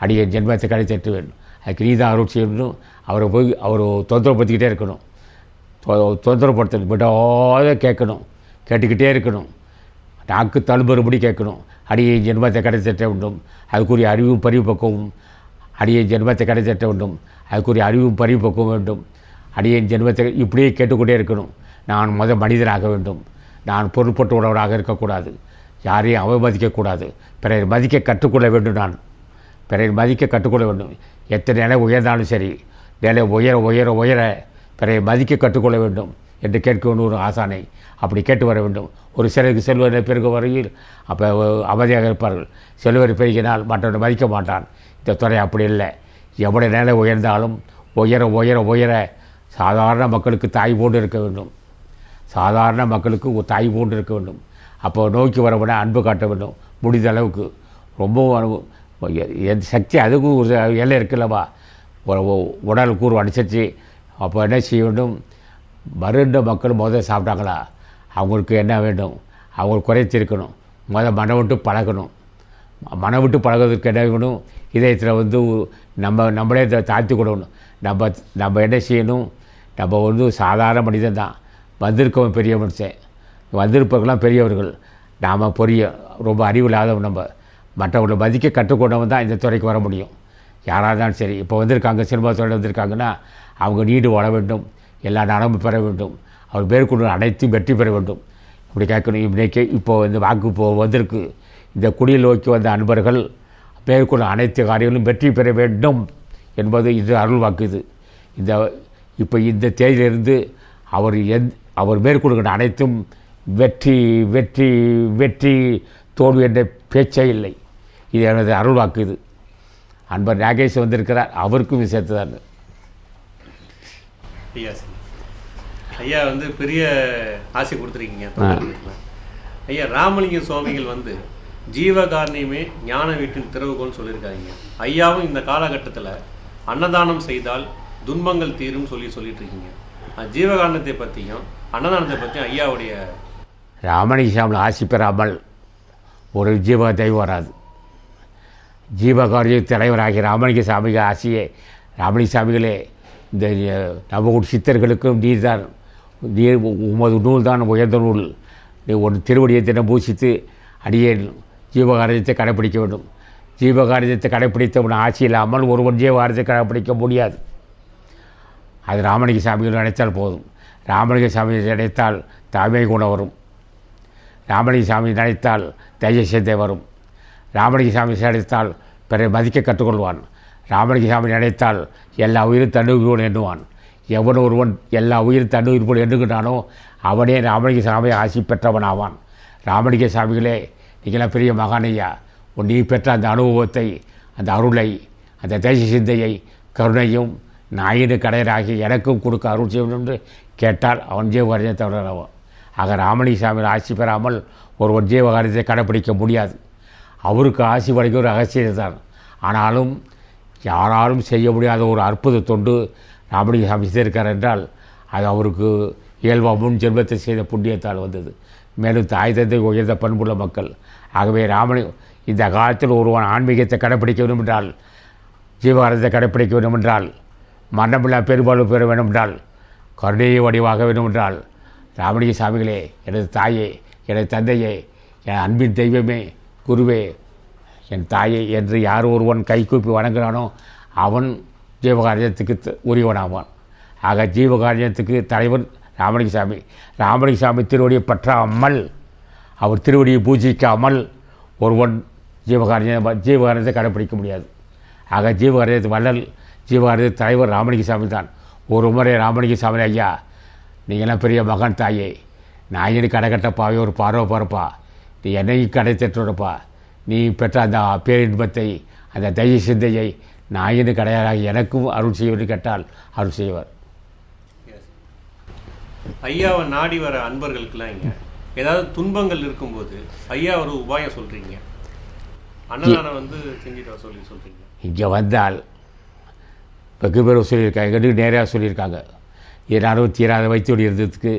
அடிய ஜென்மத்தை கிடைத்திட்டுவேன். அதுக்கு நீ தான் அருள் செய்யணும். அவரை போய் அவர் தொந்தரவுப்படுத்திக்கிட்டே இருக்கணும். தொந்தரவுப்படுத்த விடாத கேட்கணும், கேட்டுக்கிட்டே இருக்கணும். நாக்கு தழும்புறுபடி கேட்கணும். அடியை ஜென்மத்தை கிடைத்திட்ட வேண்டும், அதுக்குரிய அறிவும் பரிபக்குவம். அடியை ஜென்மத்தை கிடைத்திட்ட வேண்டும், அதுக்குரிய அறிவும் பரிபக்குவம் வேண்டும். அடியின் ஜென்மத்தை இப்படியே கேட்டுக்கொண்டே இருக்கணும். நான் மனிதனாக வேண்டும், நான் பொருட்பட்ட உணவராக இருக்கக்கூடாது, யாரையும் அவமதிக்கக்கூடாது, பிறர் மதிக்க கற்றுக்கொள்ள வேண்டும். நான் பிறர் மதிக்க கற்றுக்கொள்ள வேண்டும். எத்தனை நிலை உயர்ந்தாலும் சரி, நிலை உயர உயர உயர பிறரை மதிக்க கற்றுக்கொள்ள வேண்டும் என்று கேட்க வேண்டும் ஒரு ஆசானை. அப்படி கேட்டு வர வேண்டும். ஒரு சிலருக்கு செல்வரை பெருக வரையில் அப்போ அமைதியாக இருப்பார்கள். செல்வரை பெருகினால் மற்றவனை மதிக்க மாட்டான். இந்த துறை அப்படி இல்லை. எவ்வளோ நிலை உயர்ந்தாலும் உயர உயர உயர சாதாரண மக்களுக்கு தாய் போன்று இருக்க வேண்டும். சாதாரண மக்களுக்கு ஒரு தாய் போன்று இருக்க வேண்டும். அப்போ நோக்கி வரவிட அன்பு காட்ட வேண்டும். முடிந்த அளவுக்கு ரொம்பவும் சக்தி அதுக்கும் ஒரு எல்லை இருக்குல்லவா. உடல் கூறு அனுசரித்து அப்போ என்ன செய்ய வேண்டும்? மருண்ட மக்கள் முதல் சாப்பிட்டாங்களா, அவங்களுக்கு என்ன வேண்டும்? அவங்களுக்கு குறைத்திருக்கணும். மனம் விட்டு பழகணும். மனம் விட்டு பழகிறதுக்கு என்ன வேணும்? இதயத்தில் நம்மளே தாழ்த்தி கொடுக்கணும். நம்ம என்ன செய்யணும்? நம்ம சாதாரண மனிதன் தான். வந்திருக்கவன் பெரிய மனுஷன், வந்திருப்பவர்கள்லாம் பெரியவர்கள். நாம் ரொம்ப அறிவில்லாதவன். நம்ம மற்றவங்களை மதிக்க கற்றுக்கொண்டவன் தான் இந்த துறைக்கு வர முடியும். யாராக இருந்தாலும் சரி. இப்போ வந்திருக்காங்க, சினிமா துறையில் வந்திருக்காங்கன்னா அவங்க நீடு வாழ வேண்டும், எல்லா நலமும் பெற வேண்டும், அவர் மேற்கொண்டு அனைத்தும் வெற்றி பெற வேண்டும். இப்படி கேட்கணும். இன்றைக்கி இப்போது இந்த வாக்கு வந்திருக்கு. இந்த குடியில் நோக்கி வந்த அன்பர்கள் மேற்கொள்ள அனைத்து காரியங்களும் வெற்றி பெற வேண்டும் என்பது இது அருள் வாக்கு. இது இப்போ இந்த தேதியிலிருந்து அவர் மேற்கொள்கிற அனைத்தும் வெற்றி வெற்றி வெற்றி தோல்வி என்ற பேச்சே இல்லை. இது எனது அருள் வாக்கு. இது அன்பர் நாகேஷ் வந்திருக்கிறார், அவருக்கும் இது சேர்த்து தான். ஐயா சரி, ஐயா வந்து பெரிய ஆசை கொடுத்துருக்கீங்க. ஐயா ராமலிங்க சுவாமிகள் வந்து ஜீவகாரணியமே ஞான வீட்டின் திறவுகோல்னு சொல்லியிருக்காங்க. ஐயாவும் இந்த காலகட்டத்தில் அன்னதானம் செய்தால் துன்பங்கள் தீரும் சொல்லிட்டு இருக்கீங்க. ஜீவகாரணத்தை பற்றியும் அன்னதானத்தை பற்றியும் ஐயாவுடைய ராமலிங்க சாமி ஆசி பெறாமல் ஒரு ஜீவ தெய்வம் வராது. ஜீவகாரிய தலைவராகிய ராமலிங்க சாமிக்கு ஆசியே ராமலிங்க சாமிகளே இந்த நம்ம சித்தர்களுக்கும் நீர் உமது நூல் தான் உயர்ந்த நூல். நீ ஒரு திருவடியை தினம் பூசித்து அடியே ஜீவகாரியத்தை கடைப்பிடிக்க வேண்டும். ஜீவகாரியத்தை கடைப்பிடித்தவன் ஆட்சி இல்லாமல் ஒருவன் ஜீவகாரியத்தை கடைப்பிடிக்க முடியாது. அது ராமலிங்க சாமிகள் நினைத்தால் போதும். ராமலிங்க சாமி நினைத்தால் தாய்மை குணம் வரும். ராமலிங்க சாமி நினைத்தால் தைரியத்தை வரும். ராமலிங்க சாமி நினைத்தால் பிறரை மதிக்க கற்றுக்கொள்வான். ராமலிங்க சாமி நினைத்தால் எல்லா உயிரும் தன்னுயிர் போல் எண்ணுவான். எவன் ஒருவன் எல்லா உயிரும் தன்னுயிர் போல் எண்ணுகின்றானோ அவனே ராமலிங்க சாமி ஆசி பெற்றவன் ஆவான். ராமலிங்க சாமிகளே, நீங்களாம் பெரிய மகானையா, நீ பெற்ற அந்த அனுபவத்தை, அந்த அருளை, அந்த தேச சிந்தையை, கருணையும் நாயினு கடையராகி எனக்கும் கொடுக்க அருள் செய்யணும் என்று கேட்டால் அவன் ஜீவகாரியத்தை தவறவன். ஆக ராமலிங்க சாமியில் ஆட்சி பெறாமல் ஒருவன் ஜீவகாரியத்தை கடைப்பிடிக்க முடியாது. அவருக்கு ஆசி வழங்கிய ஒரு ரகசியம் தான். ஆனாலும் யாராலும் செய்ய முடியாத ஒரு அற்புத தொண்டு ராமலிங்க சாமி செய்திருக்கார் என்றால் அது அவருக்கு இயல்பாக முன் ஜென்மத்தை செய்த புண்ணியத்தால் வந்தது. மேலும் தாய் தந்தை உயர்ந்த பண்புள்ள மக்கள். ஆகவே இந்த காலத்தில் ஒருவன் ஆன்மீகத்தை கடைப்பிடிக்க வேண்டும் என்றால், ஜீவகாரியத்தை கடைப்பிடிக்க வேண்டும் என்றால், மரணமில்லா பெரும்பாலும் பெற வேண்டும் என்றால், கருணையை வடிவாக வேண்டும் என்றால், ராமலிங்க சாமிகளே, எனது தாயே, எனது தந்தையே, என் அன்பின் தெய்வமே, குருவே, என் தாயை என்று யார் ஒருவன் கைகூப்பி வணங்குகிறானோ அவன் ஜீவகாரியத்துக்கு உரியவனாவான். ஆக ஜீவகாரியத்துக்கு தலைவர் ராமலிங்க சாமி. ராமலிங்க சாமி திருவடியை பற்றாமல், அவர் திருவடியை பூஜிக்காமல் ஒருவன் ஜீவகாரியத்தை கடைப்பிடிக்க முடியாது. ஆக ஜீவகாரியத்து வள்ளல், ஜீவகாரியத்து தலைவர் ராமலிங்க சாமி தான். ஒரு முறை ராமலிங்க சாமி, ஐயா நீங்களாம் பெரிய மகன் தாயே, நான் எனக்கு கடைக்கட்டப்பாவே ஒரு பார்வை பாருப்பா, நீ என்னையும் கடை தட்டுறப்பா, நீ பெற்ற அந்த பேரின்பத்தை, அந்த தைரிய சிந்தையை நாயினு கடையாராக எனக்கும் அருள் செய்வது கேட்டால் அருள் செய்வார். ஐயாவை நாடி வர அன்பர்களுக்கெல்லாம் இங்கே ஏதாவது துன்பங்கள் இருக்கும்போது ஐயா ஒரு உபாயம் சொல்கிறீங்க, அன்னதானம் வந்து செஞ்சுட்டு வர சொல்கிறீங்க. இங்கே வந்தால் வெகு பேர் சொல்லியிருக்காங்க, எங்களுக்கு நேராக சொல்லியிருக்காங்க, எல்லாரும் தீராத வைத்தியோடு இருந்ததுக்கு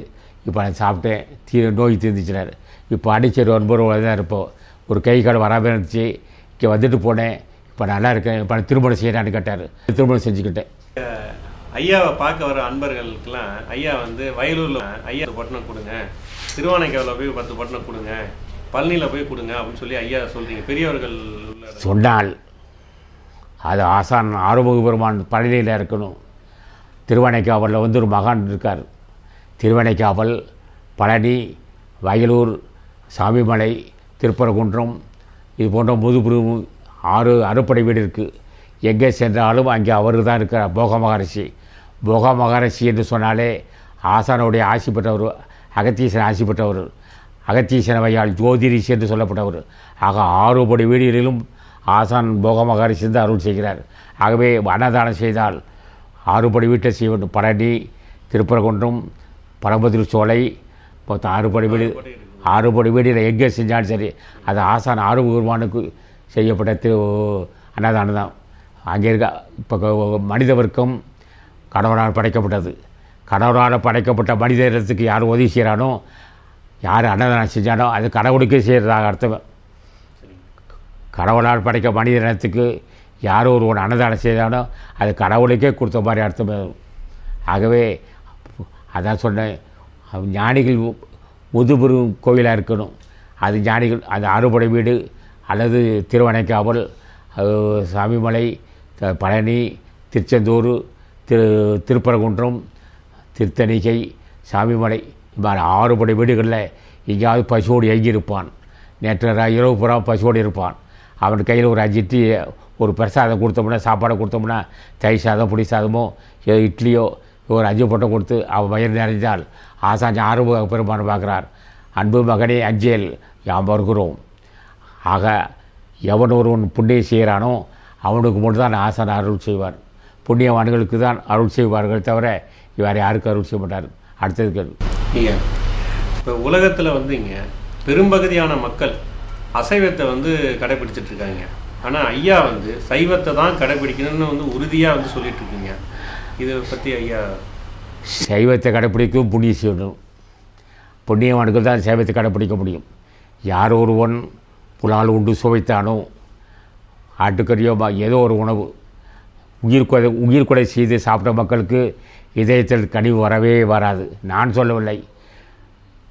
இப்போ நான் சாப்பிட்டேன், நோய் தீர்ந்துச்சினார். இப்போ அடிச்சேரி 9 தான் இருப்போம். ஒரு கை கால் வராமல் இருந்துச்சு, இங்கே வந்துட்டு போனேன், இப்போ நல்லா இருக்கேன், இப்போ நான் திருமணம் செய்யறான்னு கேட்டார். திருமணம் செஞ்சுக்கிட்டேன். ஐயாவை பார்க்க வர அன்பர்களுக்கெல்லாம் ஐயா வந்து வயலூரில் ஐயா பட்டணம் கொடுங்க, திருவானைக்காவில் போய் 10 பட்டணம் கொடுங்க, பழனியில் போய் கொடுங்க அப்படின்னு சொல்லி ஐயா சொல்கிறீங்க. பெரியவர்கள் சொன்னால் அது ஆசான் ஆறுமுக பெருமான் பழனியில் இருக்கணும். திருவானைக்காவலில் வந்து ஒரு மகான் இருக்கார். திருவானைக்காவல், பழனி, வயலூர், சாமிமலை, திருப்பரங்குன்றம், இது போன்ற முதுபுரு 6 அறுப்படை வீடு இருக்குது. எங்கே சென்றாலும் அங்கே அவர் தான் இருக்கிறார். போக மகரிஷி. போக மகரிஷி என்று சொன்னாலே ஆசானுடைய ஆசி பெற்றவர், அகத்தீசன் ஆசி பெற்றவர், அகத்தீசனவையால் ஜோதிரிஷி என்று சொல்லப்பட்டவர். ஆக 6 படி வீடுகளிலும் ஆசான் போக மகரிஷி தான் அருள் செய்கிறார். ஆகவே அன்னதானம் செய்தால் 6 படி வீட்டை செய்ய வேண்டும். பழனி, திருப்பரங்குன்றம், பரம்பதில் சோலை, மொத்தம் 6 படி வீடு. 6 படி வீடில் எங்கே செஞ்சாலும் சரி அது ஆசான் ஆறுமுகமானுக்கு செய்யப்பட்ட அன்னதானம் தான். அங்கே இருக்க இப்போ மனித வர்க்கம் கடவுளால் படைக்கப்பட்டது. கடவுளால் படைக்கப்பட்ட மனிதத்துக்கு யார் உதவி செய்கிறானோ, யார் அன்னதானம் செஞ்சானோ அது கடவுளுக்கே செய்கிறதாக அர்த்தம். கடவுளால் படைக்க மனித இனத்துக்கு யார் ஒருவன் அன்னதானம் செய்தானோ அது கடவுளுக்கே கொடுத்த மாதிரி அர்த்தம். ஆகவே அதான் சொன்னேன், ஞானிகள் முதுபெரும் கோவிலாக இருக்கணும். அது ஞானிகள், அது 6 படை வீடு அல்லது திருவனைக்காவல், சாமிமலை, பழனி, திருச்செந்தூர், திருப்பரங்குன்றம், திருத்தணிகை, சாமிமலை, இது மாதிரி 6 படை வீடுகளில் எங்கேயாவது பசுவோடு எங்கியிருப்பான். நேற்று இரவு புறா பசுவோடு இருப்பான். அவன் கையில் ஒரு 5 இட்லி, ஒரு பிரசாதம் கொடுத்தோம்னா, சாப்பாடை கொடுத்தோம்னா, தயிர் சாதம், புளி சாதமோ, இட்லியோ ஒரு 5 பட்டம் கொடுத்து அவன் வயிறு நிறைந்தால் ஆசான் ஆறுமுக பெருமான் பார்க்குறார். அன்பு மகனே அஞ்சேல் யாம் வருகிறோம். ஆக எவன் ஒருவன் புண்ணியம் செய்கிறானோ அவனுக்கு மட்டும்தான் ஆசான் அருள் செய்வார். புண்ணியவான்களுக்கு தான் அருள் செய்வார்கள் தவிர வேறு யாருக்கும் அருள் செய்ய மாட்டார். அடுத்ததுக்கு ஐயா, இப்போ உலகத்தில் வந்துங்க பெரும்பகுதியான மக்கள் அசைவத்தை கடைப்பிடிச்சிட்டு இருக்காங்க. ஆனால் ஐயா சைவத்தை தான் கடைப்பிடிக்கணும்னு உறுதியாக சொல்லிட்டு இருக்கீங்க. இதை பற்றி ஐயா. சைவத்தை கடைப்பிடிக்கும் புண்ணியம் செய்யணும். புண்ணியவான்கள் தான் சைவத்தை கடைப்பிடிக்க முடியும். யார் ஒருவன் புலால் உண்டு சுவைத்தானோ, ஆட்டுக்கறியோ ஏதோ ஒரு உணவு உயிர் கொலை செய்து சாப்பிட்ட மக்களுக்கு இதயத்தில் கனிவு வரவே வராது. நான் சொல்லவில்லை.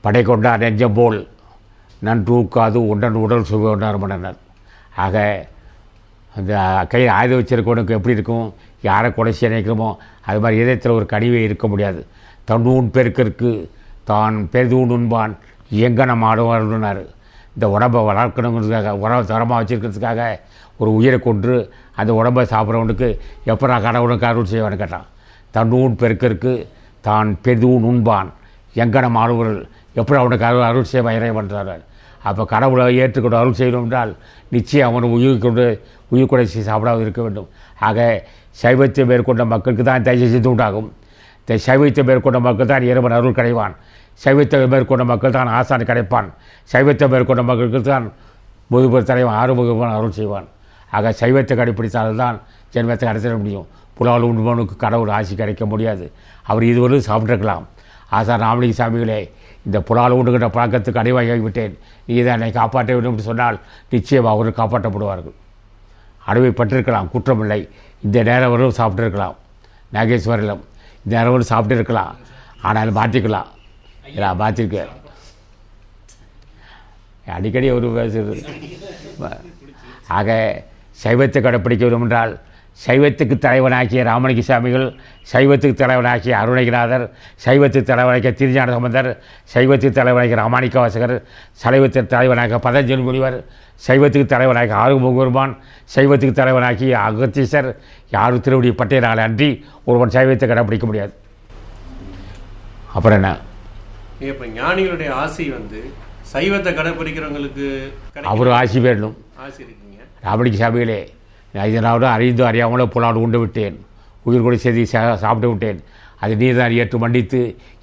படை கொண்டார் நெஞ்சம் போல் நன்றூக்காது உடன் உடல் சுவை ஒன்றார் மன்னர். ஆக அந்த கையில் ஆயுதம் வச்சிருக்கவனுக்கு எப்படி இருக்கும்? யாரை கொலை செய்ய நினைக்கிறோமோ அது மாதிரி இதயத்தில் ஒரு கனிவே இருக்க முடியாது. தன்னூன் பெருக்கிற்கு தான் பெரிதூன் உண்பான் எங்கனம் ஆடுவார்னார். இந்த உடம்பை வளர்க்கணுங்கிறதுக்காக, உடம்பை தரமாக வச்சுருக்கிறதுக்காக ஒரு உயிரை கொன்று அந்த உடம்பை சாப்பிட்றவனுக்கு எப்போ நான் கடவுளுக்கு அருள் செய்வான்னு கேட்டான். தன்னூன் பெருக்கிற்கு தான் பெரிதூன் உண்பான் எங்கனம் ஆடுவர்கள் எப்படி அவனுக்கு அருள் செய்வ இறைவன்றார். அப்போ கடவுளை ஏற்றுக்கொண்டு அருள் செய்யணும் என்றால் நிச்சயம் அவன் உயிர் கொலை சாப்பிடாது இருக்க வேண்டும். ஆக சைவத்தை மேற்கொண்ட மக்களுக்கு தான் தயவு செய்து உண்டாகும். இந்த சைவத்தை மேற்கொண்ட மக்கள் தான் இறைவன் அருள் கிடைவான். சைவத்தை மேற்கொண்ட மக்கள் தான் ஆசான் கிடைப்பான். சைவத்தை மேற்கொண்ட மக்களுக்கு தான் முதுபெரு தலைவன் ஆறுமுகமான அருள் செய்வான். ஆக சைவத்தை கடைப்பிடித்தால்தான் ஜென்மத்தை அடைத்திட முடியும். புலால் உண்பவனுக்கு கடவுள் ஆசி கிடைக்க முடியாது. அவர் இதுவரை சாப்பிட்டுருக்கலாம். ஆசான் ராமலிங்க சாமிகளே, இந்த புலால் உண்டுகின்ற பழக்கத்துக்கு அடைவாகிவிட்டேன், நீ இதை என்னை காப்பாற்ற வேண்டும் என்று சொன்னால் நிச்சயம் அவர்கள் காப்பாற்றப்படுவார்கள். அடைவைப்பட்டிருக்கலாம், குற்றமில்லை. இந்த நேரம் வரலும் சாப்பிட்டுருக்கலாம், நாகேஸ்வரிலும் இந்த நேரம் வரலும் சாப்பிட்டு இருக்கலாம். ஆனால் மாற்றிக்கலாம். இல்லை மாற்றிருக்க அடிக்கடி ஒரு பேசுறது. ஆக சைவத்தை கடைப்பிடிக்க வேண்டும் என்றால் சைவத்துக்கு தலைவனாக்கிய ராமலிங்க சாமிகள், சைவத்துக்கு தலைவனாக்கிய அருணகிரிநாதர், சைவத்துக்கு தலைவனாக்கிய திருஞான சம்பந்தர், சைவத்துக்கு தலைவனாக்கிய ராமாணிக்க வாசகர், சைவத்துக்கு தலைவனாக்கிய பதஞ்சலி முனிவர், சைவத்துக்கு தலைவனாக்கிய ஆறுமுகபெருமான், சைவத்துக்கு தலைவனாக்கிய அகத்தீசர், யாரும் திருவடி பட்டியலால் அன்றி ஒருவன் சைவத்தை கடைப்பிடிக்க முடியாது. அப்புறம் என்ன? இப்போ ஞானிகளுடைய ஆசை சைவத்தை கடைப்பிடிக்கிறவங்களுக்கு அவர் ஆசி வேணும். ஆசை இருக்குங்க. ராமலிங்க சாமிகளே, இதனால அறிந்து அறியாமலோ புலால் உண்டு விட்டேன், உயிர் கொலை செய்தி சாப்பிட்டு விட்டேன். அது நீர் தான் ஏற்று மன்னித்து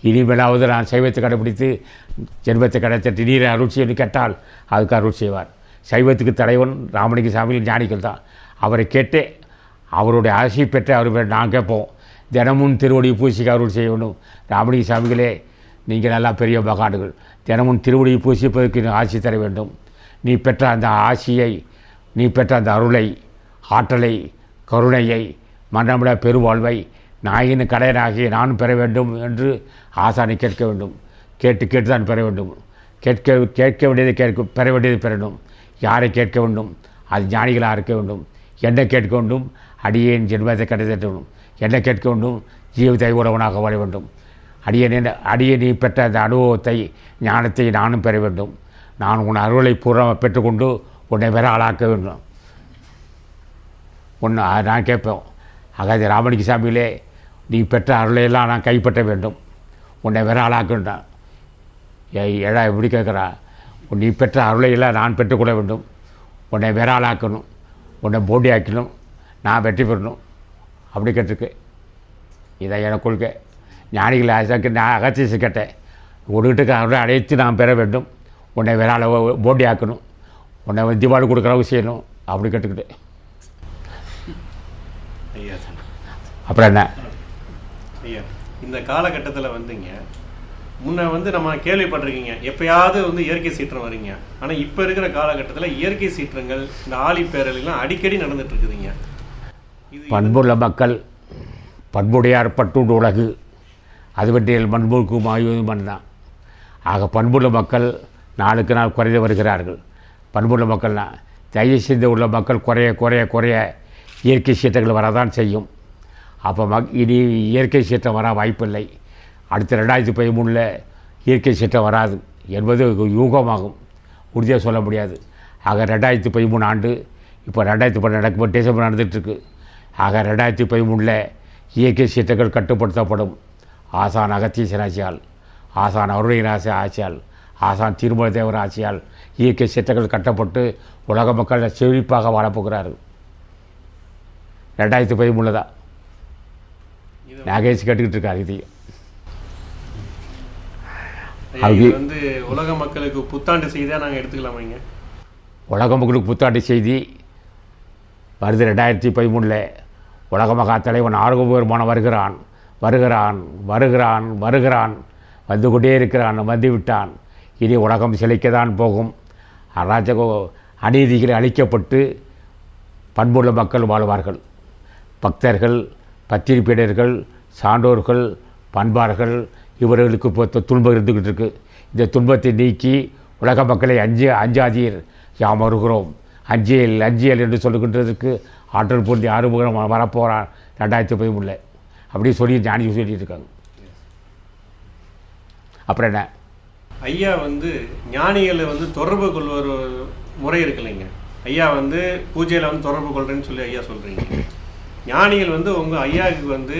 இனிமேலாவது நான் சைவத்தை கடைப்பிடித்து ஜென்மத்தை கிடைச்சிட்டு நீரை அருள் செய்யணும்னு கேட்டால் அதுக்கு அருள் செய்வார். சைவத்துக்கு தலைவன் ராமலிங்க சாமிகள் ஞானிகள் தான். அவரை கேட்டே அவருடைய ஆசை பெற்று அவர் நான் கேட்போம். தினமும் திருவடி பூசிக்க அருள் செய்யணும். ராமலிங்க சாமிகளே, நீங்கள் நல்லா பெரிய மகான்கள், தினமும் திருவடி பூசிப்பதற்கு ஆசி தர வேண்டும். நீ பெற்ற அந்த ஆசியை, நீ பெற்ற அந்த அருளை, ஆற்றலை, கருணையை, மன்னமிட பெருவாழ்வை நாயின் கடையனாகி நான் பெற வேண்டும் என்று ஆசானை கேட்க வேண்டும். கேட்டு தான் பெற வேண்டும். கேட்க வேண்டியதை பெற வேண்டியதை பெறணும். யாரை கேட்க வேண்டும்? அது ஞானிகளாக இருக்க வேண்டும். என்ன கேட்க வேண்டும்? அடியேன் ஜென்மத்தை கிடைத்தட்டும். என்ன கேட்க வேண்டும்? ஜீவத்தை உறவனாக வாழ வேண்டும். அடியேன் நீ பெற்ற அந்த அனுபவத்தை, ஞானத்தை நானும் பெற வேண்டும். நான் உன் அருளை பூர்வமாக பெற்றுக்கொண்டு உன்னை வேற ஆளாக்க வேண்டும். ஒன்று நான் கேட்பேன். ஆகாது ராமலிங்க சாமியிலே, நீ பெற்ற அருளையெல்லாம் நான் கைப்பற்ற வேண்டும், உன்னை வேற ஆளாக்குன்றான். ஏடா எப்படி கேட்குறா? நீ பெற்ற அருளையெல்லாம் நான் பெற்றுக்கொள்ள வேண்டும், உன்னை வேற ஆளாக்கணும், உன்னை போட்டி ஆக்கணும், நான் வெற்றி பெறணும். அப்படி கேட்டிருக்கு. இதை எனக்கு கொள்கை. ஞானிகளை நான் அகத்தீச கேட்டேன். உங்ககிட்ட அருளை அழைத்து நான் பெற வேண்டும், உன்னை வேற ஆள போட்டி ஆக்கணும், உன்னை திவாடு கொடுக்குற அளவு செய்யணும். அப்படி கேட்டுக்கிட்டேன். அப்புறம் என்ன ஐயா, இந்த காலகட்டத்தில் முன்ன நம்ம கேள்விப்பட்டிருக்கீங்க, எப்பயாவது இயற்கை சீற்றம் வரீங்க. ஆனால் இப்போ இருக்கிற காலகட்டத்தில் இயற்கை சீற்றங்கள், இந்த ஆழிப்பேரலாம் அடிக்கடி நடந்துட்டு இருக்குதுங்க. பண்புள்ள மக்கள், பண்புடையார் பட்டுண்டு உலகு, அது பற்றியில் பண்புக்கும் ஆய்வு பண்ணான். ஆக பண்புள்ள மக்கள் நாளுக்கு நாள் குறைந்து வருகிறார்கள். பண்புள்ள மக்கள்னால் தயவு செய்து உள்ள மக்கள் குறைய குறைய குறைய இயற்கை சீற்றங்கள் வரதான் செய்யும். அப்போ இனி இயற்கை சீற்றம் வர வாய்ப்பில்லை. அடுத்த 2013 இயற்கை சீற்றம் வராது என்பது யூகமாகும், உறுதியாக சொல்ல முடியாது. ஆக 2013 ஆண்டு இப்போ 2012 நடக்கும், டிசம்பர் நடந்துகிட்ருக்கு. ஆக 2013 இயற்கை சீற்றங்கள் கட்டுப்படுத்தப்படும். ஆசான் அகத்தீசன் ஆட்சியால், ஆசான் அருணகிரிநாத ஆட்சியால், ஆசான் திருமல தேவர் ஆட்சியால் இயற்கை சட்டங்கள் கட்டப்பட்டு உலக மக்கள் செழிப்பாக வாழப்போகிறார்கள். 2013 தான் நாகேஷ் கேட்டுக்கிட்டு இருக்காரு. இதையும் இது வந்து உலக மக்களுக்கு புத்தாண்டு செய்தியாக நாங்கள் எடுத்துக்கலாமாங்க? உலக மக்களுக்கு புத்தாண்டு செய்தி வருது. 2013 உலக மகா தலைவன் ஆரோக்கியமான வருகிறான் வருகிறான் வருகிறான் வருகிறான் வந்து கொண்டே இருக்கிறான், வந்து விட்டான். இனி உலகம் செழிக்கத்தான் போகும். அராஜக அநீதிகள் அழிக்கப்பட்டு பண்புள்ள மக்கள் வாழ்வார்கள். பக்தர்கள், பத்திரிகையாளர்கள், சான்றோர்கள், பண்பாளர்கள் இவர்களுக்கு இப்போ துன்பம் இருந்துக்கிட்டு இருக்கு. இந்த துன்பத்தை நீக்கி உலக மக்களை அஞ்சாதீர், யாம் வருகிறோம், அஞ்சியல் என்று சொல்லுகின்றதுக்கு ஆற்றல் பொருந்தி ஆறுமுகம் வரப்போகிறான் 2013 அப்படி சொல்லி ஞானி சொல்லிட்டு இருக்காங்க. அப்புறம் என்ன ஐயா வந்து ஞானிகளை வந்து தொடர்பு கொள்வது முறை இருக்குல்லைங்க. ஐயா வந்து பூஜையில் வந்து தொடர்பு கொள்கிறேன்னு சொல்லி ஐயா சொல்கிறீங்க. ஞானிகள் வந்து உங்கள் ஐயாவுக்கு வந்து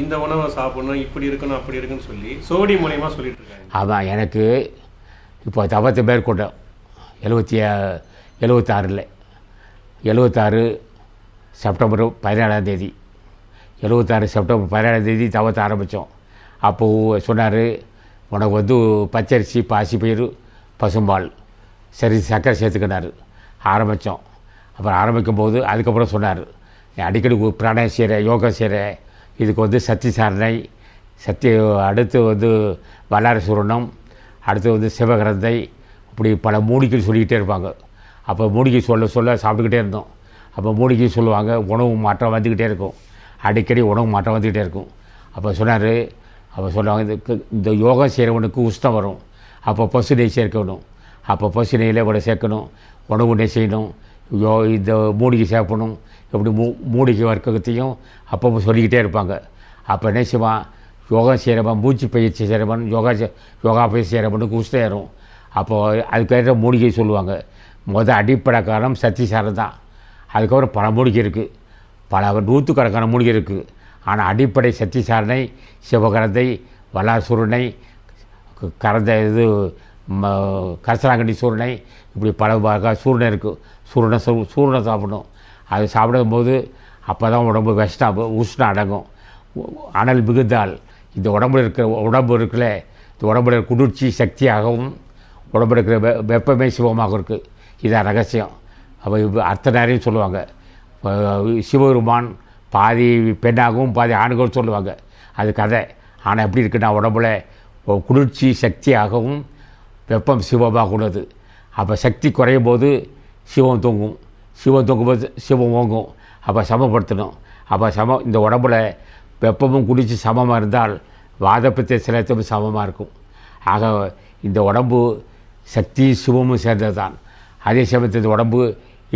இந்த உணவை சாப்பிடணும், இப்படி இருக்கணும், அப்படி இருக்குன்னு சொல்லி சோடி மூலியமாக சொல்லிட்டு இருக்காங்க. ஆமாம், எனக்கு இப்போ தவத்தை மேற்கொண்டோம் 76 செப்டம்பர் 17 76 செப்டம்பர் 17 தவத்தை ஆரம்பித்தோம். அப்போது சொன்னார், உனக்கு வந்து பச்சரிசி, பாசிப்பயிறு, பசும்பால், சரி சர்க்கரை சேர்த்துக்கினார். ஆரம்பித்தோம். அப்புறம் ஆரம்பிக்கும்போது அதுக்கப்புறம் சொன்னார், அடிக்கடி பிராணாயம் செய்கிற, யோகா செய்கிற, இதுக்கு வந்து சக்தி சாரணை, அடுத்து வந்து வல்லார சூரணம், அடுத்து வந்து சிவகிரந்தை, இப்படி பல மூலிகை சொல்லிக்கிட்டே இருப்பாங்க. அப்போ மூலிகை சொல்ல சாப்பிட்டுக்கிட்டே இருந்தோம். அப்போ மூலிகை சொல்லுவாங்க, உணவு மாற்றம் வந்துக்கிட்டே இருக்கும், அடிக்கடி உணவு மாற்றம் வந்துக்கிட்டே இருக்கும். அப்போ சொன்னார், அப்போ சொல்லுவாங்க, இந்த யோகா செய்கிறவனுக்கு உஷ்ணம் வரும், அப்போ பசு நெய் சேர்க்கணும், அப்போ பசு நெய்யில் இவ்வளோ சேர்க்கணும், உணவு நெய் செய்யணும், இந்த மூலிகை சேர்க்கணும், இப்படி மூலிகை வர்க்கத்தையும் அப்போ சொல்லிக்கிட்டே இருப்பாங்க. அப்போ என்ன செய்வான், யோகா செய்கிறவன், மூச்சு பயிற்சி செய்கிறவன், யோகா பயிற்சி செய்கிறவனுக்கு உஷ்ணம் ஏறும். அப்போது அதுக்கேற்ற மூலிகை சொல்லுவாங்க. அடிப்படை காரணம் சக்தி சாரம் தான். அதுக்கப்புறம் பல மூலிகை இருக்குது, பல நூற்றுக்கணக்கான மூலிகை இருக்குது. ஆனால் அடிப்படை சக்தி சாரணை, சிவகரந்தை, வல்லார் சூரணை, கரசலாங்கண்ணி சூரணை, இப்படி பல வகை சூரணை இருக்குது. சூரணை சாப்பிடணும். அது சாப்பிடும்போது அப்போ தான் உடம்பு உஷ்ணம் அடங்கும். அனல் மிகுந்தால் இந்த உடம்புல இருக்குல்ல, இந்த உடம்புல குளிர்ச்சி சக்தியாகவும், உடம்புல இருக்கிற வெப்பமே சிவமாக இருக்குது. இதான் ரகசியம். அப்போ அர்த்தநாரின்னு சொல்லுவாங்க. சிவபெருமான் பாதி பெண்ணாகவும் பாதி ஆணுகளும் சொல்லுவாங்க, அது கதை. ஆனால் எப்படி இருக்குன்னா, உடம்புல குளிர்ச்சி சக்தியாகவும் வெப்பம் சிவமாக உள்ளது. அப்போ சக்தி குறையும் போது சிவம் தூங்கும், சிவம் தூங்கும்போது சிவம் ஓங்கும். அப்போ சமப்படுத்தணும். அப்போ இந்த உடம்புல வெப்பமும் குளிர்ச்சி சமமாக இருந்தால் வாதப்பத்தை சிலத்தும் சமமாக இருக்கும். ஆக இந்த உடம்பு சக்தி சிவமும் சேர்ந்தது தான். அதே சமயத்தில் இந்த உடம்பு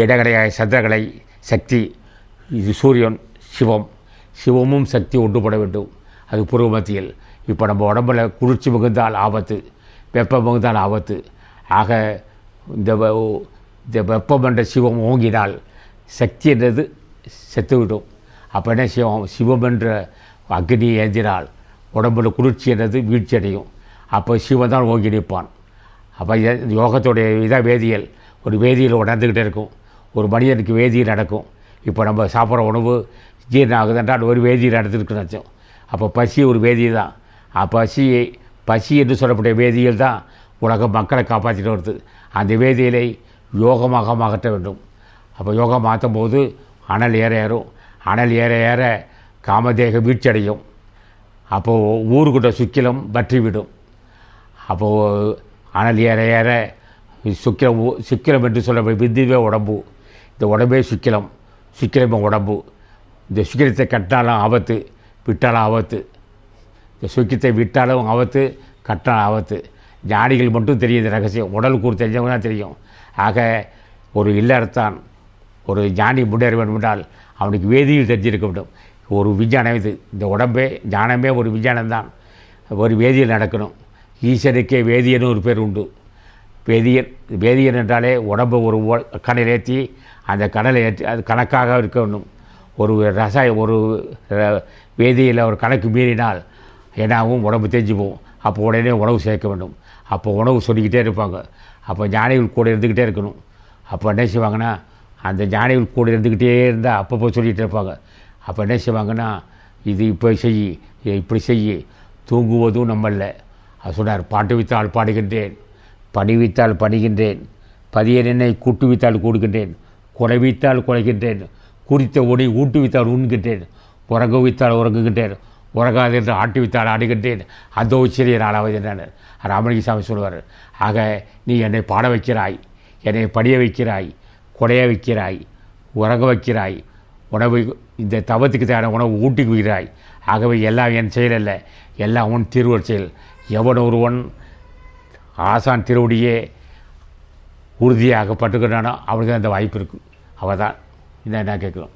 இடகடையாக சந்திரகலை சக்தி, இது சூரியன் சிவமும் சக்தி ஒன்றுபட வேண்டும். அது பூர்வ மத்தியில். இப்போ நம்ம உடம்பில் குளிர்ச்சி மிகுந்தால் ஆபத்து, வெப்பம் மிகுந்தால் ஆபத்து. ஆக இந்த வெப்பம் என்ற சிவம் ஓங்கினால் சக்தி என்றது செத்துவிடும். அப்போ என்ன சிவம் என்ற அக்னியை ஏந்தினால் உடம்பில் குளிர்ச்சி என்றது வீழ்ச்சி அடையும். அப்போ சிவன் தான் ஓங்கி நிற்பான். அப்போ யோகத்துடைய இதாக வேதியியல், ஒரு வேதியியல் உணர்ந்துக்கிட்டே இருக்கும். ஒரு மனிதனுக்கு வேதியியல் நடக்கும். இப்போ நம்ம சாப்பிட்ற உணவு ஜீரணம் ஆகுதுன்றால் ஒரு வேதியியல் நடந்துருக்குன்னு நினச்சோம். அப்போ பசி ஒரு வேதியை தான். பசி என்று சொல்லப்பட்ட வேதியியல் தான் உலக மக்களை காப்பாற்றிட்டு வருது. அந்த வேதியியலை யோகமாக மாற்ற வேண்டும். அப்போ யோகம் மாற்றும் போது அனல் ஏறும். அனல் ஏற காமதேக வீழ்ச்சி அடையும். அப்போது ஊருக்கிட்ட சுக்கிலம் வற்றிவிடும். அப்போது அனல் ஏற சுக்கிலம் என்று சொல்ல விந்துவே உடம்பு. இந்த உடம்பே சுக்கிலமே உடம்பு. இந்த சுக்கிலத்தை கட்டினாலும் ஆபத்து, விட்டாலும் ஆபத்து. இந்த சுக்கியத்தை விட்டாலும் ஆபத்து, கட்டினாலும் ஆபத்து. ஞானிகள் மட்டும் தெரியும் இந்த ரகசியம், உடல் கூறு தெரிஞ்சவங்க தான் தெரியும். ஆக ஒரு இல்லறத்தான் ஒரு ஞானி முன்னேற வேண்டும் என்றால் அவனுக்கு வேதியில் தெரிஞ்சிருக்க வேண்டும். ஒரு விஞ்ஞானம் இது. இந்த உடம்பே ஞானமே ஒரு விஞ்ஞானம்தான். ஒரு வேதியியல் நடக்கணும். ஈஸ்வருக்கே வேதியன்னு ஒரு பேர் உண்டு. வேதியன் என்றாலே உடம்பு ஒரு கணல் ஏற்றி, அந்த கடலை ஏற்றி அது கணக்காக இருக்க வேண்டும். ஒரு ஒரு வேதியில் ஒரு கணக்கு மீறினால் என்னாகும், உடம்பு தெரிஞ்சு போகும். அப்போ உடனே உணவு சேர்க்க வேண்டும். அப்போ உணவு சொல்லிக்கிட்டே இருப்பாங்க. அப்போ ஞானிகள் கூட இருந்துக்கிட்டே இருக்கணும். அப்போ என்ன செய்வாங்கன்னா, அந்த ஞானிகள் கூட இருந்துக்கிட்டே இருந்தால் அப்பப்போ சொல்லிகிட்டே இருப்பாங்க. அப்போ என்ன செய்வாங்கன்னா, இது இப்போ செய், இதை இப்படி செய். தூங்குவதும் நம்மள. அது சொன்னார், பாட்டு வைத்தால் பாடுகின்றேன், பணி வைத்தால் பணிகின்றேன், பதிய என்னை கூட்டு வைத்தால் கூடுகின்றேன், கொலை வைத்தால் குலைகின்றேன், குறித்த ஒடி ஊட்டு வைத்தால் உண்கின்றேன், உறங்க வைத்தால் உறங்குகின்றேன், உறங்காது என்று ஆட்டி வைத்தால் ஆடுகின்றேன், அந்த உச்சிரிய நாளாவது என்றார் ராமலிங்க சாமி சொல்வார். ஆக நீ என்னை பாட வைக்கிறாய், என்னை படிய வைக்கிறாய், கொடைய வைக்கிறாய், உறங்க வைக்கிறாய், உணவு இந்த தவத்துக்கு தேவையான உணவு ஊட்டி வைக்கிறாய். ஆகவே எல்லாம் என் செயல் அல்ல, எல்லாம் உன் திருவருள் செயல். எவன் ஒருவன் ஆசான் திருவடியே உறுதியாக பட்டுக்கிறானோ அவனுக்கு அந்த வாய்ப்பு இருக்குது. அவள் தான் இந்த என்ன கேட்குறோம்.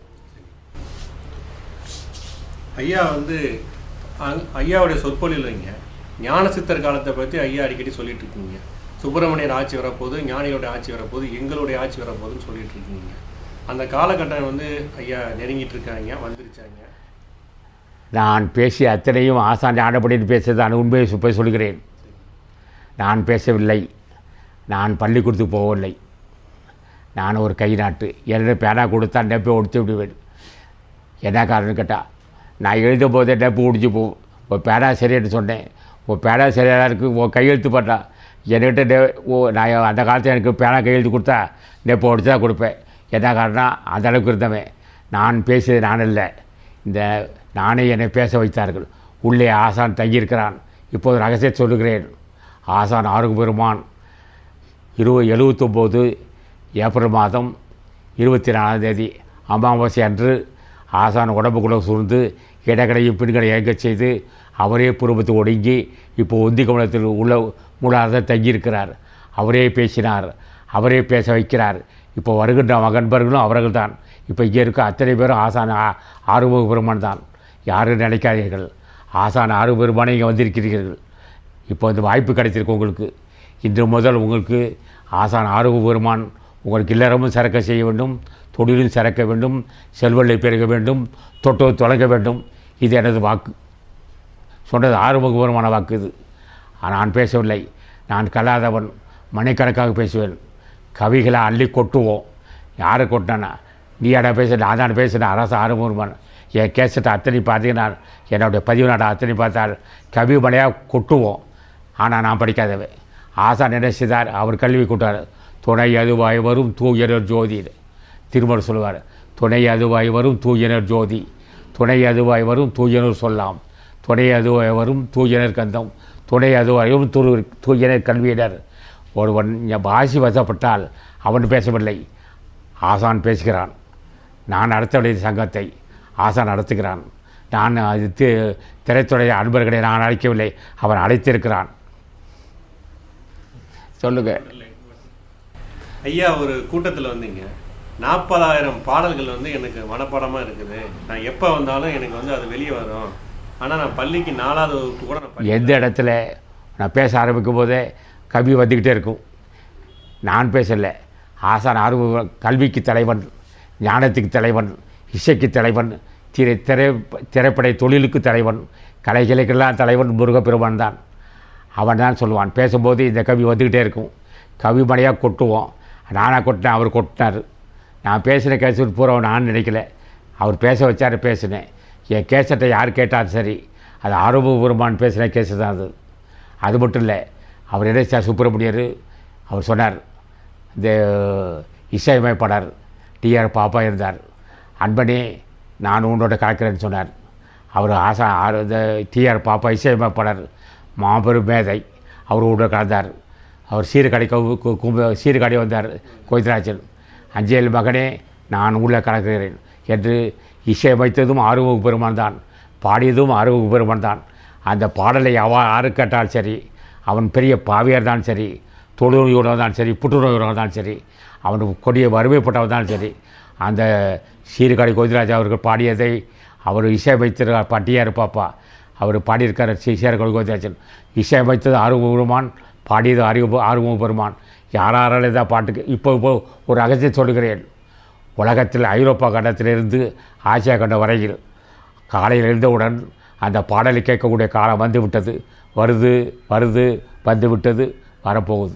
ஐயா வந்து ஐயாவுடைய சொற்பொழிலைங்க ஞான சித்தர் காலத்தை பற்றி ஐயா அடிக்கடி சொல்லிட்டு இருக்கீங்க. சுப்பிரமணியர் ஆட்சி வரப்போது, ஞானிகளுடைய ஆட்சி வரப்போது, எங்களுடைய ஆட்சி வரப்போகுதுன்னு சொல்லிட்டு இருக்கீங்க. அந்த காலகட்டம் வந்து ஐயா நெருங்கிட்டு இருக்காங்க, வந்துருச்சாங்க. நான் பேசிய அத்தனையும் ஆசான் ஆடப்படின்னு பேசுறது நான் உண்மையை போய் சொல்கிறேன். நான் பேசவில்லை, நான் பள்ளிக்கூடத்துக்கு போகவில்லை, நான் ஒரு கை நாட்டு. என்னிடம் பேனா கொடுத்தா நெப்பை ஒடிச்சு விடுவேன். என்ன காரணம் கேட்டால், நான் எழுதும் போதே நெப்பு ஒடிச்சு போகும். ஒரு பேனா சரியானு சொன்னேன், ஒரு பேனா சரியாக இருக்குது, ஒரு கையெழுத்து பண்ணா என்கிட்ட நான் அந்த காலத்தில் எனக்கு பேனா கையெழுத்து கொடுத்தா நெப்பை ஒடிச்சு தான் கொடுப்பேன். என்ன காரணம், அந்த அளவுக்கு இருந்தவன். நான் பேசியது நான் இல்லை, இந்த நானே என்னை பேச வைத்தார்கள். உள்ளே ஆசான் தங்கியிருக்கிறான். இப்போது ரகசியம் சொல்லுகிறேன். ஆசான் ஆறுகு பெருமான் 79 ஏப்ரல் மாதம் 24ஆம் தேதி அமாவாசை அன்று ஆசான் உடம்புக்குள்ளே சூழ்ந்து இடக்கடையும் பின்களை இயங்கச் செய்து அவரே புறம்பத்து ஒடுங்கி இப்போ ஒந்தி கமலத்தில் உள்ள மூலாத தங்கியிருக்கிறார். அவரே பேசினார், அவரே பேச வைக்கிறார். இப்போ வருகின்ற மகன்பர்களும் அவர்கள் தான். இப்போ இங்கே இருக்க அத்தனை பேரும் ஆசான் ஆறுமுக பெருமான் தான். யாரும் நினைக்காதீர்கள், ஆசான் ஆறுமுக பெருமானை இங்கே வந்திருக்கிறீர்கள். இப்போ இந்த வாய்ப்பு கிடைத்திருக்கு உங்களுக்கு. இன்று முதல் உங்களுக்கு ஆசான் ஆறுமுக பெருமான் உங்களுக்கு இல்லறமும் சிறக்க செய்ய வேண்டும், தொழிலும் சிறக்க வேண்டும், செல்வத்தை பெருக வேண்டும், தொட்டோ தொலைக்க வேண்டும். இது எனது வாக்கு. சொன்னது ஆறுமுக பெருமான வாக்கு இது. நான் பேசவில்லை, நான் கல்லாதவன், மணிக்கணக்காக பேசுவேன். கவிகளை அள்ளி கொட்டுவோம். யாரை கொட்டினானா, நீ அட பேச, நான் தான் பேசுகிறேன். அரசு ஆறுமுகமான என் கேசட்டை அத்தனை பார்த்தீங்கன்னா, என்னுடைய பதிவு நாட்டை அத்தனை பார்த்தால் கவி மலையாக கொட்டுவோம். ஆனால் நான் படிக்காதவை. ஆசான் என்ன செய்தார், அவர் கல்வி கூட்டார். துணை அதுவாய் வரும் தூயனர் ஜோதி திருமணம் சொல்லுவார். துணை அதுவாய் வரும் தூயனர் ஜோதி, துணை அதுவாய் வரும் தூயனர் சொல்லாம், துணை அதுவாய் வரும் தூயனர் கந்தம், துணை அதுவாய் வரும் தூயனர் கல்வியினர். ஒருவன் வாசி வசப்பட்டால் அவன் பேசவில்லை, ஆசான் பேசுகிறான். நான் நடத்த வேண்டிய சங்கத்தை ஆசான் நடத்துகிறான். நான் அது திரைத்துறை அன்பர்களை நான் அழைக்கவில்லை, அவன் அழைத்திருக்கிறான். சொல்லுங்க ஐயா. ஒரு கூட்டத்தில் வந்தீங்க, 40,000 பாடல்கள் வந்து எனக்கு மனப்பாடமாக இருக்குது, நான் எப்போ வந்தாலும் எனக்கு வந்து அது வெளியே வரும், ஆனால் நான் பள்ளிக்கு 4ஆவது வகுப்பு கூட நான் எந்த இடத்துல நான் பேச ஆரம்பிக்கும் போதே கவி வந்துக்கிட்டே இருக்கும். நான் பேசலை, ஆசான் ஆர்வ கல்விக்கு தலைவன், ஞானத்துக்கு தலைவன், இசைக்கு தலைவன், திரைப்படை தொழிலுக்கு தலைவன், கலைகளுக்கெல்லாம் தலைவன் முருகப்பெருமான் தான். அவன் தான் சொல்லுவான். பேசும்போது இந்த கவி வந்துக்கிட்டே இருக்கும். கவி மழையாக கொட்டுவோம். நானாக கொட்டினேன், அவர் கொட்டினார். நான் பேசின கேசட் பூரா நான் நினைக்கல, அவர் பேச வச்சார், பேசினேன். என் கேசட்டை யார் கேட்டாலும் சரி, அது ஆறுமுகபெருமான் பேசின கேசட் தான் அது. அது மட்டும் இல்லை, அவர் என்ன சுப்பிரமணியர் அவர் சொன்னார், இந்த இசையமைப்பாளர் டிஆர் பாப்பா இருந்தார். அன்பனே நான் உன்னோட கலக்கிறேன்னு சொன்னார். அவர் இந்த டிஆர் பாப்பா இசையமைப்பாளர் மாபெரும் மேதை, அவர் உன்னோட கலந்தார். அவர் சீர்காழி வந்தார் கோவிந்தராஜன். அஞ்சேல் மகனே நான் உள்ள கலக்கிறேன் என்று இசையமைத்ததும் ஆறுமுக பெருமான் தான், பாடியதும் ஆறுமுக பெருமான் தான். அந்த பாடலை யாரு கேட்டாலும் சரி, அவன் பெரிய பாவியர் தான் சரி, தொழுநோயோடு தான் சரி, புற்றுநோயோடு தான் சரி, அவனுக்கு கொடிய வறுமைப்பட்டவன் தான் சரி, அந்த சீர்காழி கோவிந்தராஜ் அவர்கள் பாடியதை அவர் இசையமைத்திருக்கார். பட்டியார் பாப்பா அவர் பாடியிருக்கார். சீர்காழி கோவிந்தராஜன் இசையமைத்தது ஆறுமுக பெருமான், பாடியது ஆறுமுக பெருமான். யாராலே தான் பாட்டுக்கு இப்போ ஒரு ரகசியம் சொல்லுகிறேன். உலகத்தில் ஐரோப்பா கண்டத்திலிருந்து ஆசியா கண்டம் வரையில் காலையில் இருந்தவுடன் அந்த பாடலை கேட்கக்கூடிய காலம் வந்து விட்டது, வருது வந்து விட்டது, வரப்போகுது.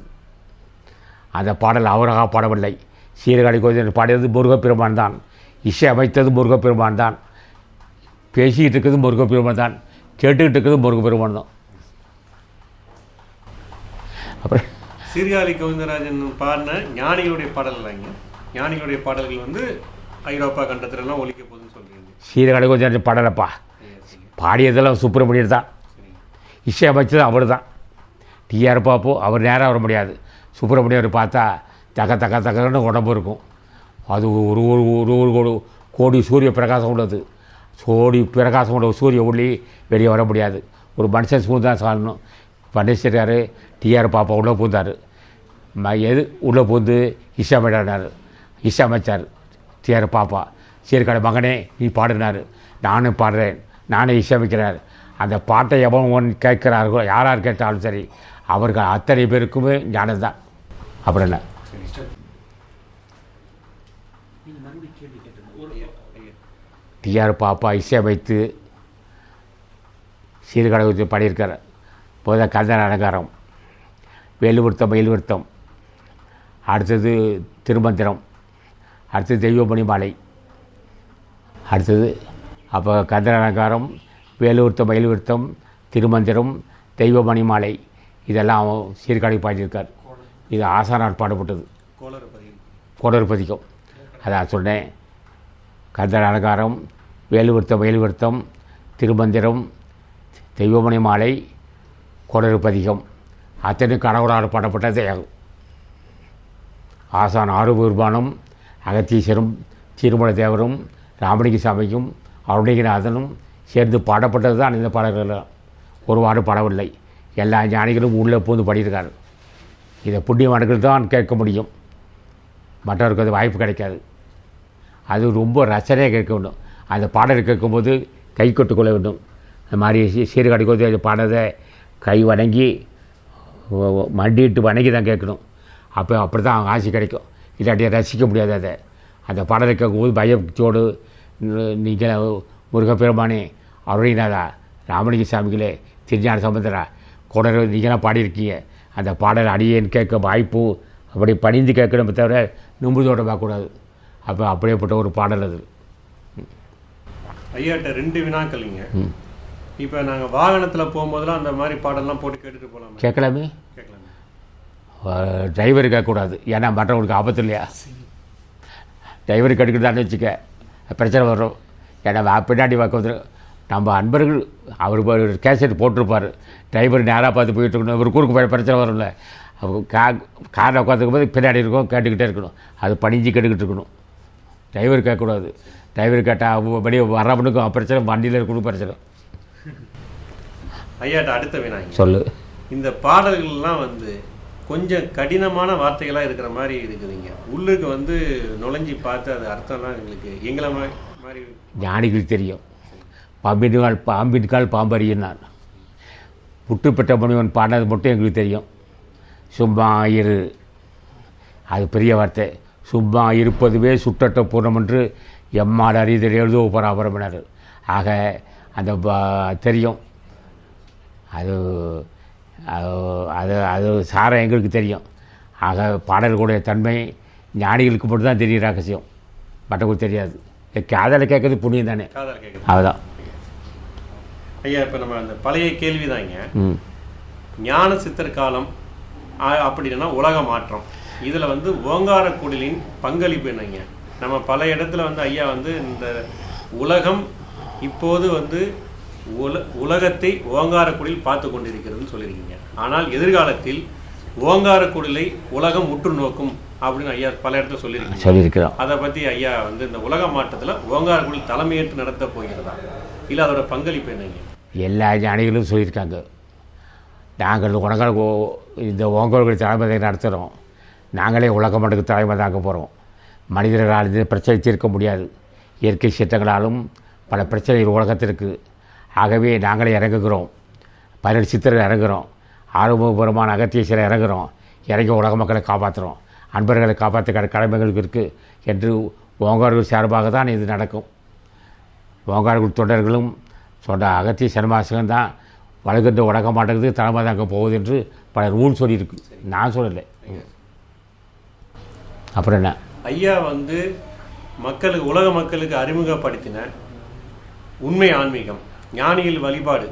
அந்த பாடல் அவராக பாடவில்லை. சீர்காழி கோயில் பாடியது முருகப்பெருமான் தான், இசை அமைத்தது முருகப்பெருமான் தான், பேசிக்கிட்டு இருக்கிறது முருகப்பெருமான் தான், கேட்டுக்கிட்டு இருக்கிறது முருகப்பெருமான் தான். அப்புறம் சீர்காழி கோவிந்தராஜன் பாடின ஞானிகளுடைய பாடல் இல்லைங்க, ஞானிகளுடைய பாடல்கள் வந்து ஐரோப்பா கண்டத்துலலாம் ஒலிக்க போகுதுன்னு சொல்கிறீங்க. சீர்காழி கோயில் பாடலப்பா, பாடியதெல்லாம் சுப்பிரமணியர் தான், இசை அமைச்சது அவர் தான். டிஆர் பாப்போ அவர் நேராக வர முடியாது. சுப்பிரமணியர் பார்த்தா தக தக தகன்னு உடம்பு இருக்கும். அது ஒரு ஒரு ஒரு ஒரு கோடி சூரிய பிரகாசம் உள்ளது. பிரகாசம் உள்ள சூரிய ஒளி வெளியே வர முடியாது. ஒரு மனுஷன் சூழ்ந்து தான் சாடணும். பண்ணிச்சிருக்காரு. டிஆர் பாப்பா உள்ளே பூந்தார். உள்ளே பூந்து இசை அமைனார், இசை அமைச்சார் டிஆர் பாப்பா. சீர்காழி மகனே நீ பாடினார், நானும் பாடுறேன், நானே இசையமைக்கிறார். அந்த பாட்டை எவன் கேட்கிறார்களோ, யார் கேட்டாலும் சரி, அவர்கள் அத்தனை பேருக்குமே ஞானம் தான். அப்புறம் என்ன, டிஆர் பாப்பா இசையமைத்து சீர்காழி பாடியிருக்கார். போத கந்தன் அலங்காரம், வேலுவிருத்தம் மயில்விருத்தம், அடுத்தது திருமந்திரம், அடுத்தது தெய்வமணி மாலை, அடுத்தது அப்போ கந்தன் அலங்காரம், வேலுவிருத்தம் மயில்விருத்தம், திருமந்திரம், தெய்வமணி மாலை, இதெல்லாம் சீர்காழி பாடியிருக்கார். இது ஆசானார் பாடப்பட்டது, கோளறு பதிகம். அதான் சொன்னேன், கந்தன் அலங்காரம், வேலுவிருத்தம் மயில்விருத்தம், திருமந்திரம், தெய்வமணி மாலை, கோளறு பதிகம், அத்தனை கடவுளால் பாடப்பட்டதே. ஆசான் ஆறுபெருமானும் அகத்தீஸ்வரும் திருமல தேவரும் ராமலிங்க சாமியும் அருணகிரிநாதனும் சேர்ந்து பாடப்பட்டது தான் இந்த பாடல்கள். ஒருவாறு பாடவில்லை. எல்லா ஞானிகளும் உள்ளே பூந்து பாடியிருக்காரு. இதை புண்ணியவான்கள் தான் கேட்க முடியும், மற்றவருக்கு அது வாய்ப்பு கிடைக்காது. அது ரொம்ப ரசனையாக கேட்க வேண்டும். அந்த பாடல் கேட்கும்போது கை கொட்டுக்கொள்ள வேண்டும். அந்த மாதிரி சீர்காழி கோயில் பாடதை கை வணங்கி மண்டிட்டு வணங்கி தான் கேட்கணும். அப்படி தான் அவங்க ஆசை கிடைக்கும். இல்லாட்டியை ரசிக்க முடியாது. அதை அந்த பாடலை கேட்கும்போது பயத்தோடு நீங்கள் முருகப்பெருமானே, அருணகிரிநாதா, ராமலிங்க சாமிகளே, திருஞான சம்பந்தரா, கொடரை நீங்களாம் பாடியிருக்கீங்க, அந்த பாடல் அடியேன்னு கேட்க வாய்ப்பு, அப்படி பணிந்து கேட்கணுமே தவிர நிம்புதோட பார்க்கக்கூடாது. அப்போ அப்படியேப்பட்ட ஒரு பாடல் அது. ஐயாட்ட 2 வினாக்கள்ங்க. இப்போ நாங்கள் வாகனத்தில் போகும்போதெல்லாம் அந்த மாதிரி பாடல்லாம் போட்டு கேட்டுட்டு போகலாம். கேட்கலாமே. டிரைவர் கேட்கக்கூடாது, ஏன்னா மற்றவங்களுக்கு ஆபத்து இல்லையா. டிரைவர் கேட்டுக்கிட்டான்னு வச்சுக்க பிரச்சனை வரும். ஏன்னா பின்னாடி பார்க்க நம்ம அன்பர்கள் அவர் கேசட் போட்டிருப்பார், டிரைவர் நேராக பார்த்து போயிட்டு இருக்கணும், இவர் குறுக்கு பிரச்சனை வரும்ல. காரில் உட்காந்துக்கும் போது பின்னாடி இருக்கும், கேட்டுக்கிட்டே இருக்கணும். அது பணிஞ்சு கேட்டுக்கிட்டு இருக்கணும். டிரைவர் கேட்கக்கூடாது. டிரைவர் கேட்டால் வெளியே வரவனுக்கும் பிரச்சனை, வண்டியில் இருக்கணும் பிரச்சனை. ஐயாட்ட அடுத்த வினாங்க சொல்லு. இந்த பாடல்கள்லாம் வந்து கொஞ்சம் கடினமான வார்த்தைகளாக இருக்கிற மாதிரி இருக்குதுங்க. உள்ளுக்கு நுழைஞ்சி பார்த்து அது அர்த்தம்லாம் எங்களை மாதிரி ஞானிகளுக்கு தெரியும். பாம்பின்கால் பாம்பறியினார். புட்டுப்பட்ட முனிவன் பாடினது மட்டும் எங்களுக்கு தெரியும். சும்மா இரு, அது பெரிய வார்த்தை. சும்மா இருப்பதுவே சுற்றட்ட பூர்ணம் என்று எம்மாடு அறிதல் எழுதோ பராபரமினார். ஆக அந்த தெரியும். அது அது அது சார எங்களுக்கு தெரியும். ஆக பாடல்களுடைய தன்மை ஞானிகளுக்கு மட்டும்தான் தெரியும் ரகசியம், மற்றவங்களுக்கு தெரியாது. காதலை கேட்கறது புண்ணியம் தானே. அதுதான் ஐயா. இப்போ நம்ம அந்த பழைய கேள்விதாங்க, ஞான சித்தர் காலம் அப்படின்னா உலக மாற்றம், இதில் ஓங்காரக்குடிலின் பங்களிப்பு என்னங்க? நம்ம பல இடத்துல ஐயா இந்த உலகம் இப்போது உலகத்தை ஓங்காரக்குடில் பார்த்து கொண்டிருக்கிறதுன்னு சொல்லியிருக்கீங்க. ஆனால் எதிர்காலத்தில் ஓங்காரக்குடிலை உலகம் உற்று நோக்கும் அப்படின்னு ஐயா பல இடத்துல சொல்லியிருக்கிறோம். அதை பற்றி ஐயா இந்த உலக மாற்றத்தில் ஓங்காரக்குடில் தலைமையேற்று நடத்த போகிறதா, இல்லை அதோட பங்களிப்பு என்னங்க? எல்லா ஞானிகளும் சொல்லியிருக்காங்க. நாங்கள் இந்த ஓங்காரக்குடி தலைமை நடத்துகிறோம். நாங்களே உலக மட்டத்துக்கு தலைமை தாக்க போகிறோம். மனிதர்களால் இந்த பிரச்சனை தீர்க்க முடியாது. இயற்கை சீற்றங்களாலும் பல பிரச்சனைகள் உலகத்திற்கு. ஆகவே நாங்களே இறங்குகிறோம். 17 சித்தர்கள் இறங்குகிறோம். ஆறுமுகபுரமான அகத்தீஸ்வரர் இறங்குகிறோம். இறங்கி உலக மக்களை காப்பாற்றுறோம். அன்பர்களை காப்பாற்ற கடமைகளுக்கு இருக்குது என்று ஓங்காரக்குடி சார்பாக தான் இது நடக்கும். ஓங்காரக்குடி தொண்டர்களும் அகத்திய சன்மாசகம் தான் வளர்கின்ற உலக மாட்டேங்குது தலைமை தாங்க போகுது என்று பல நூல் சொல்லியிருக்கு. நான் சொல்லலை. அப்புறம் என்ன? ஐயா வந்து மக்களுக்கு, உலக மக்களுக்கு அறிமுகப்படுத்தின உண்மை ஆன்மீகம், ஞானிகள் வழிபாடு,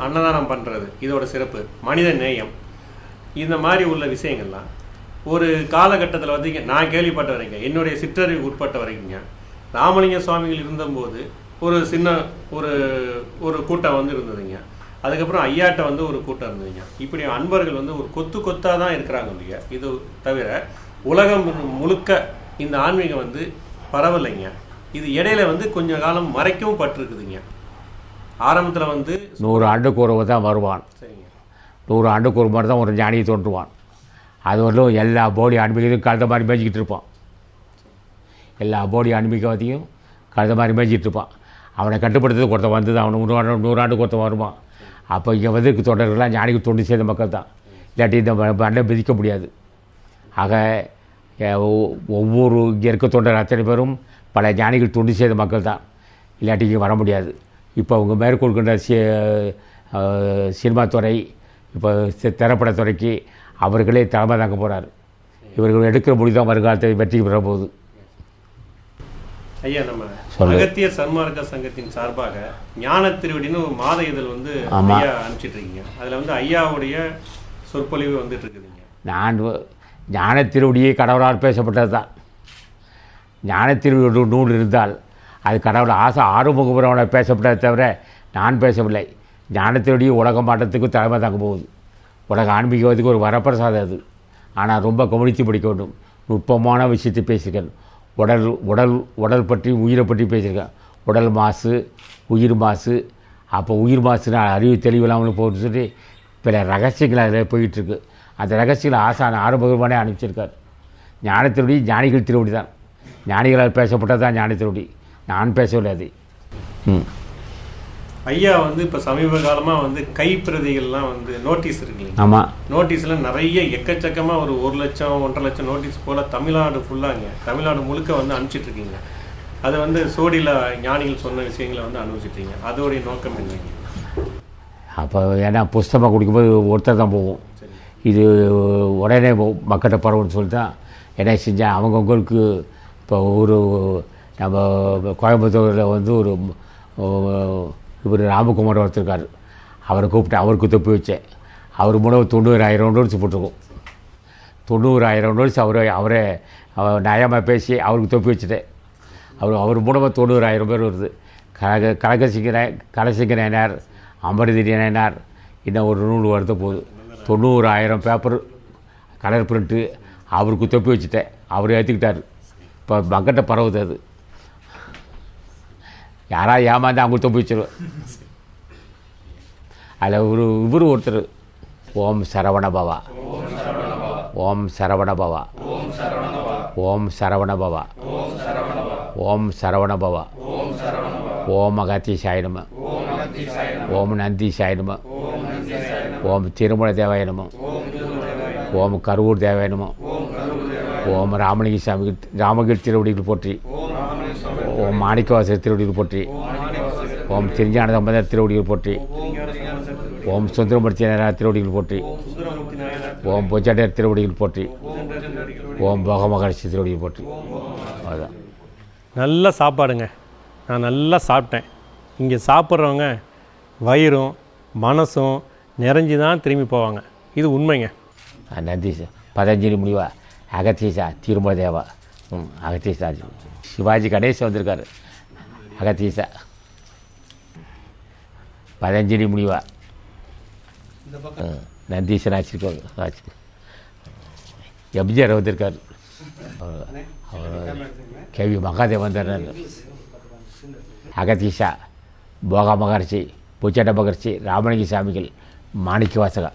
அன்னதானம் பண்ணுறது, இதோட சிறப்பு, மனித நேயம், இந்த மாதிரி உள்ள விஷயங்கள்லாம் ஒரு காலகட்டத்தில் வந்து நான் கேள்விப்பட்ட வரைக்கும், என்னுடைய சிற்றறிவு உட்பட்ட வரைக்குங்க, ராமலிங்க சுவாமிகள் இருந்தபோது ஒரு சின்ன ஒரு கூட்டம் வந்து இருந்ததுங்க. அதுக்கப்புறம் ஐயாட்ட வந்து ஒரு கூட்டம் இருந்ததுங்க. இப்படி அன்பர்கள் வந்து ஒரு கொத்தாக தான் இருக்கிறாங்க இல்லையா. இது தவிர உலகம் முழுக்க இந்த ஆன்மீகம் வந்து பரவலைங்க. இது இடையில வந்து கொஞ்ச காலம் மறைக்கவும் பட்டிருக்குதுங்க. ஆரம்பத்தில் வந்து 100 ஆண்டுக்கு ஒரு தான் வருவான். சரிங்க. 100 ஆண்டுக்கு ஒரு மாதிரி தான் ஒரு ஞானியை தோன்றுவான். அது வரலும் எல்லா போடி ஆன்மீகத்தையும் கலந்த மாதிரி மேய்ச்சிக்கிட்டு இருப்பான். எல்லா போடி ஆன்மீகத்தையும் கலந்த மாதிரி மேய்ச்சிட்டு இருப்பான். அவனை கட்டுப்படுத்துறது ஒருத்தன் வந்து தான் அவனுக்கு 100 ஆண்டுக்கு ஒருத்தன் வருவான். அப்போ இங்கே வந்து தொடர்கள்லாம் ஞானிக்கு தொண்டு செய்த மக்கள் தான். இல்லாட்டி இந்த அண்டை மிதிக்க முடியாது. ஆக ஒவ்வொரு இங்கே இருக்க தொண்டர் அத்தனை பேரும் பல ஞானிகள் தொண்டு செய்த மக்கள் தான். இல்லாட்டி இங்கே வர முடியாது. இப்போ அவங்க மேற்கொள்கின்ற சினிமா துறை, இப்போ திரைப்படத்துறைக்கு அவர்களே தலைமை தாங்க போகிறார். இவர்கள் எடுக்கிற மொழி தான் வருங்காலத்தை வெற்றி பெற போகுது. ஐயா, நம்ம அகத்தியர் சன்மார்க்க சங்கத்தின் சார்பாக ஞான திருவடின்னு ஒரு மாத இதழ் வந்து ஐயா அனுப்பிச்சிட்டு இருக்கீங்க. அதில் வந்து ஐயாவுடைய சொற்பொழிவு வந்துட்டு இருக்குதுங்க. நான் ஞான திருவடியே கடவுளால் பேசப்பட்டது தான். ஞான திருவடி நூல் இருந்தால் அது கடவுள் ஆறுமுகபுரவனை பேசப்பட்டதை தவிர நான் பேசவில்லை. ஞான திருவடியை உலக மாற்றத்துக்கு தலைமை தாங்க போகுது. உலக ஆன்மீகத்துக்கு ஒரு வரப்பிரசாதம் அது. ஆனால் ரொம்ப கவனித்து படிக்க வேண்டும். நுட்பமான விஷயத்தை பேசியிருக்கேன். உடல் பற்றி, உயிரை பற்றி பேசியிருக்கேன். உடல் மாசு, உயிர் மாசு. அப்போ உயிர் மாசுனா அறிவு தெளிவில்லாமல் போட்டு சொல்லி பல ரகசியங்கள் அதில் போயிட்டுருக்கு. அந்த ரகசியங்களை ஆசான ஆரம்பகரமானே அனுப்பிச்சிருக்கார். ஞான திருவடி ஞானிகள் திருவடி தான். ஞானிகளால் பேசப்பட்டது தான் ஞான திருவடி. நான் பேசவில்லை அது. ஐயா வந்து இப்போ சமீப காலமாக வந்து கைப்பிரதிகள்லாம் வந்து நோட்டீஸ் இருக்குல்லைங்க. ஆமாம். நோட்டீஸில் நிறைய எக்கச்சக்கமாக ஒரு 1 லட்சம் 1.5 லட்சம் நோட்டீஸ் போல் தமிழ்நாடு ஃபுல்லாங்க, தமிழ்நாடு முழுக்க வந்து அனுப்பிச்சிட்ருக்கீங்க. அது வந்து சோடியில் ஞானிகள் சொன்ன விஷயங்களை வந்து அனுப்பிச்சிட்ருக்கீங்க. அதோடைய நோக்கம் என்னங்க? அப்போ ஏன்னா புஸ்தகம் குடிக்கும்போது ஒருத்தர் தான் போகும். இது உடனே மக்கள்கிட்ட பரவுன்னு சொல்லி தான் என்ன செஞ்சேன். அவங்கவுங்களுக்கு இப்போ நம்ம கோயம்புத்தூரில் வந்து இவர் ராமகுமார் ஒருத்தருக்கார். அவரை கூப்பிட்டு அவருக்கு தொப்பி வச்சேன். அவர் மூலம் 90,000 நோட்ஸ் போட்டிருக்கோம். 90,000 நோட்ஸ் அவரே நயமாக பேசி அவருக்கு தொப்பி வச்சுட்டேன். அவர் மூலமாக 90,000 பேர் வருது. கலசிங்க நயனார், அமர்திரி நயனார், இன்னும் ஒரு நூல் வருது போகுது. 90,000 பேப்பர் கலர் பிரிண்ட்டு அவருக்கு தொப்பி வச்சுட்டேன். அவர் ஏற்றுக்கிட்டார். இப்போ மக்கள்கிட்ட பரவுது. அது யாராவது ஏமாந்து அவங்களுக்கு தொப்பி வச்சிருவேன். அதில் இவர் ஒருத்தர் ஓம் சரவண பவா, ஓம் சரவண பவா, ஓம் சரவண பவா, ஓம் சரவண பவா, ஓம் அகத்தீசாய நம, ஓம் நந்தீசாய நம, ஓம் திருமல தேவாய நம, ஓம் கருவூர் தேவாய நம, ஓம் ராமலிங்க சாமி ராமகிரி திருவடிகள் போற்றி, ஓம் மாணிக்கவாசர் திருவடிகள் போற்றி, ஓம் திருஞான சம்பந்தர் திருவடிகள் போற்றி, ஓம் சுந்தரமூர்த்தி நாயனார் திருவடிகள் போற்றி, ஓம் பொஜாட்டியார் திருவடிகள் போற்றி, ஓம் போகமகரிஷி திருவடிகள் போற்றி. அதுதான். நல்ல சாப்பாடுங்க. நான் நல்லா சாப்பிட்டேன். இங்கே சாப்பிட்றவங்க வயிறும் மனசும் நிறைஞ்சி தான் திரும்பி போவாங்க. இது உண்மைங்க. நந்தி பதஞ்சலி முனிவா, அகத்தீசா, திருமல தேவா, அகத்தீசா, சிவாஜி கணேசன் வந்திருக்காரு. அகத்தீசா, பதஞ்சலி முனிவா, நந்தீசன் ஆச்சிருக்காரு. எம்ஜிஆர் வந்திருக்காரு. கேவி மகாதேவ் வந்தார். அகத்தீசா, போகா மகர்ஷி, பூச்சாட்ட மகர்ஷி, ராமலிங்க சாமிகள், மாணிக்க வாசகா.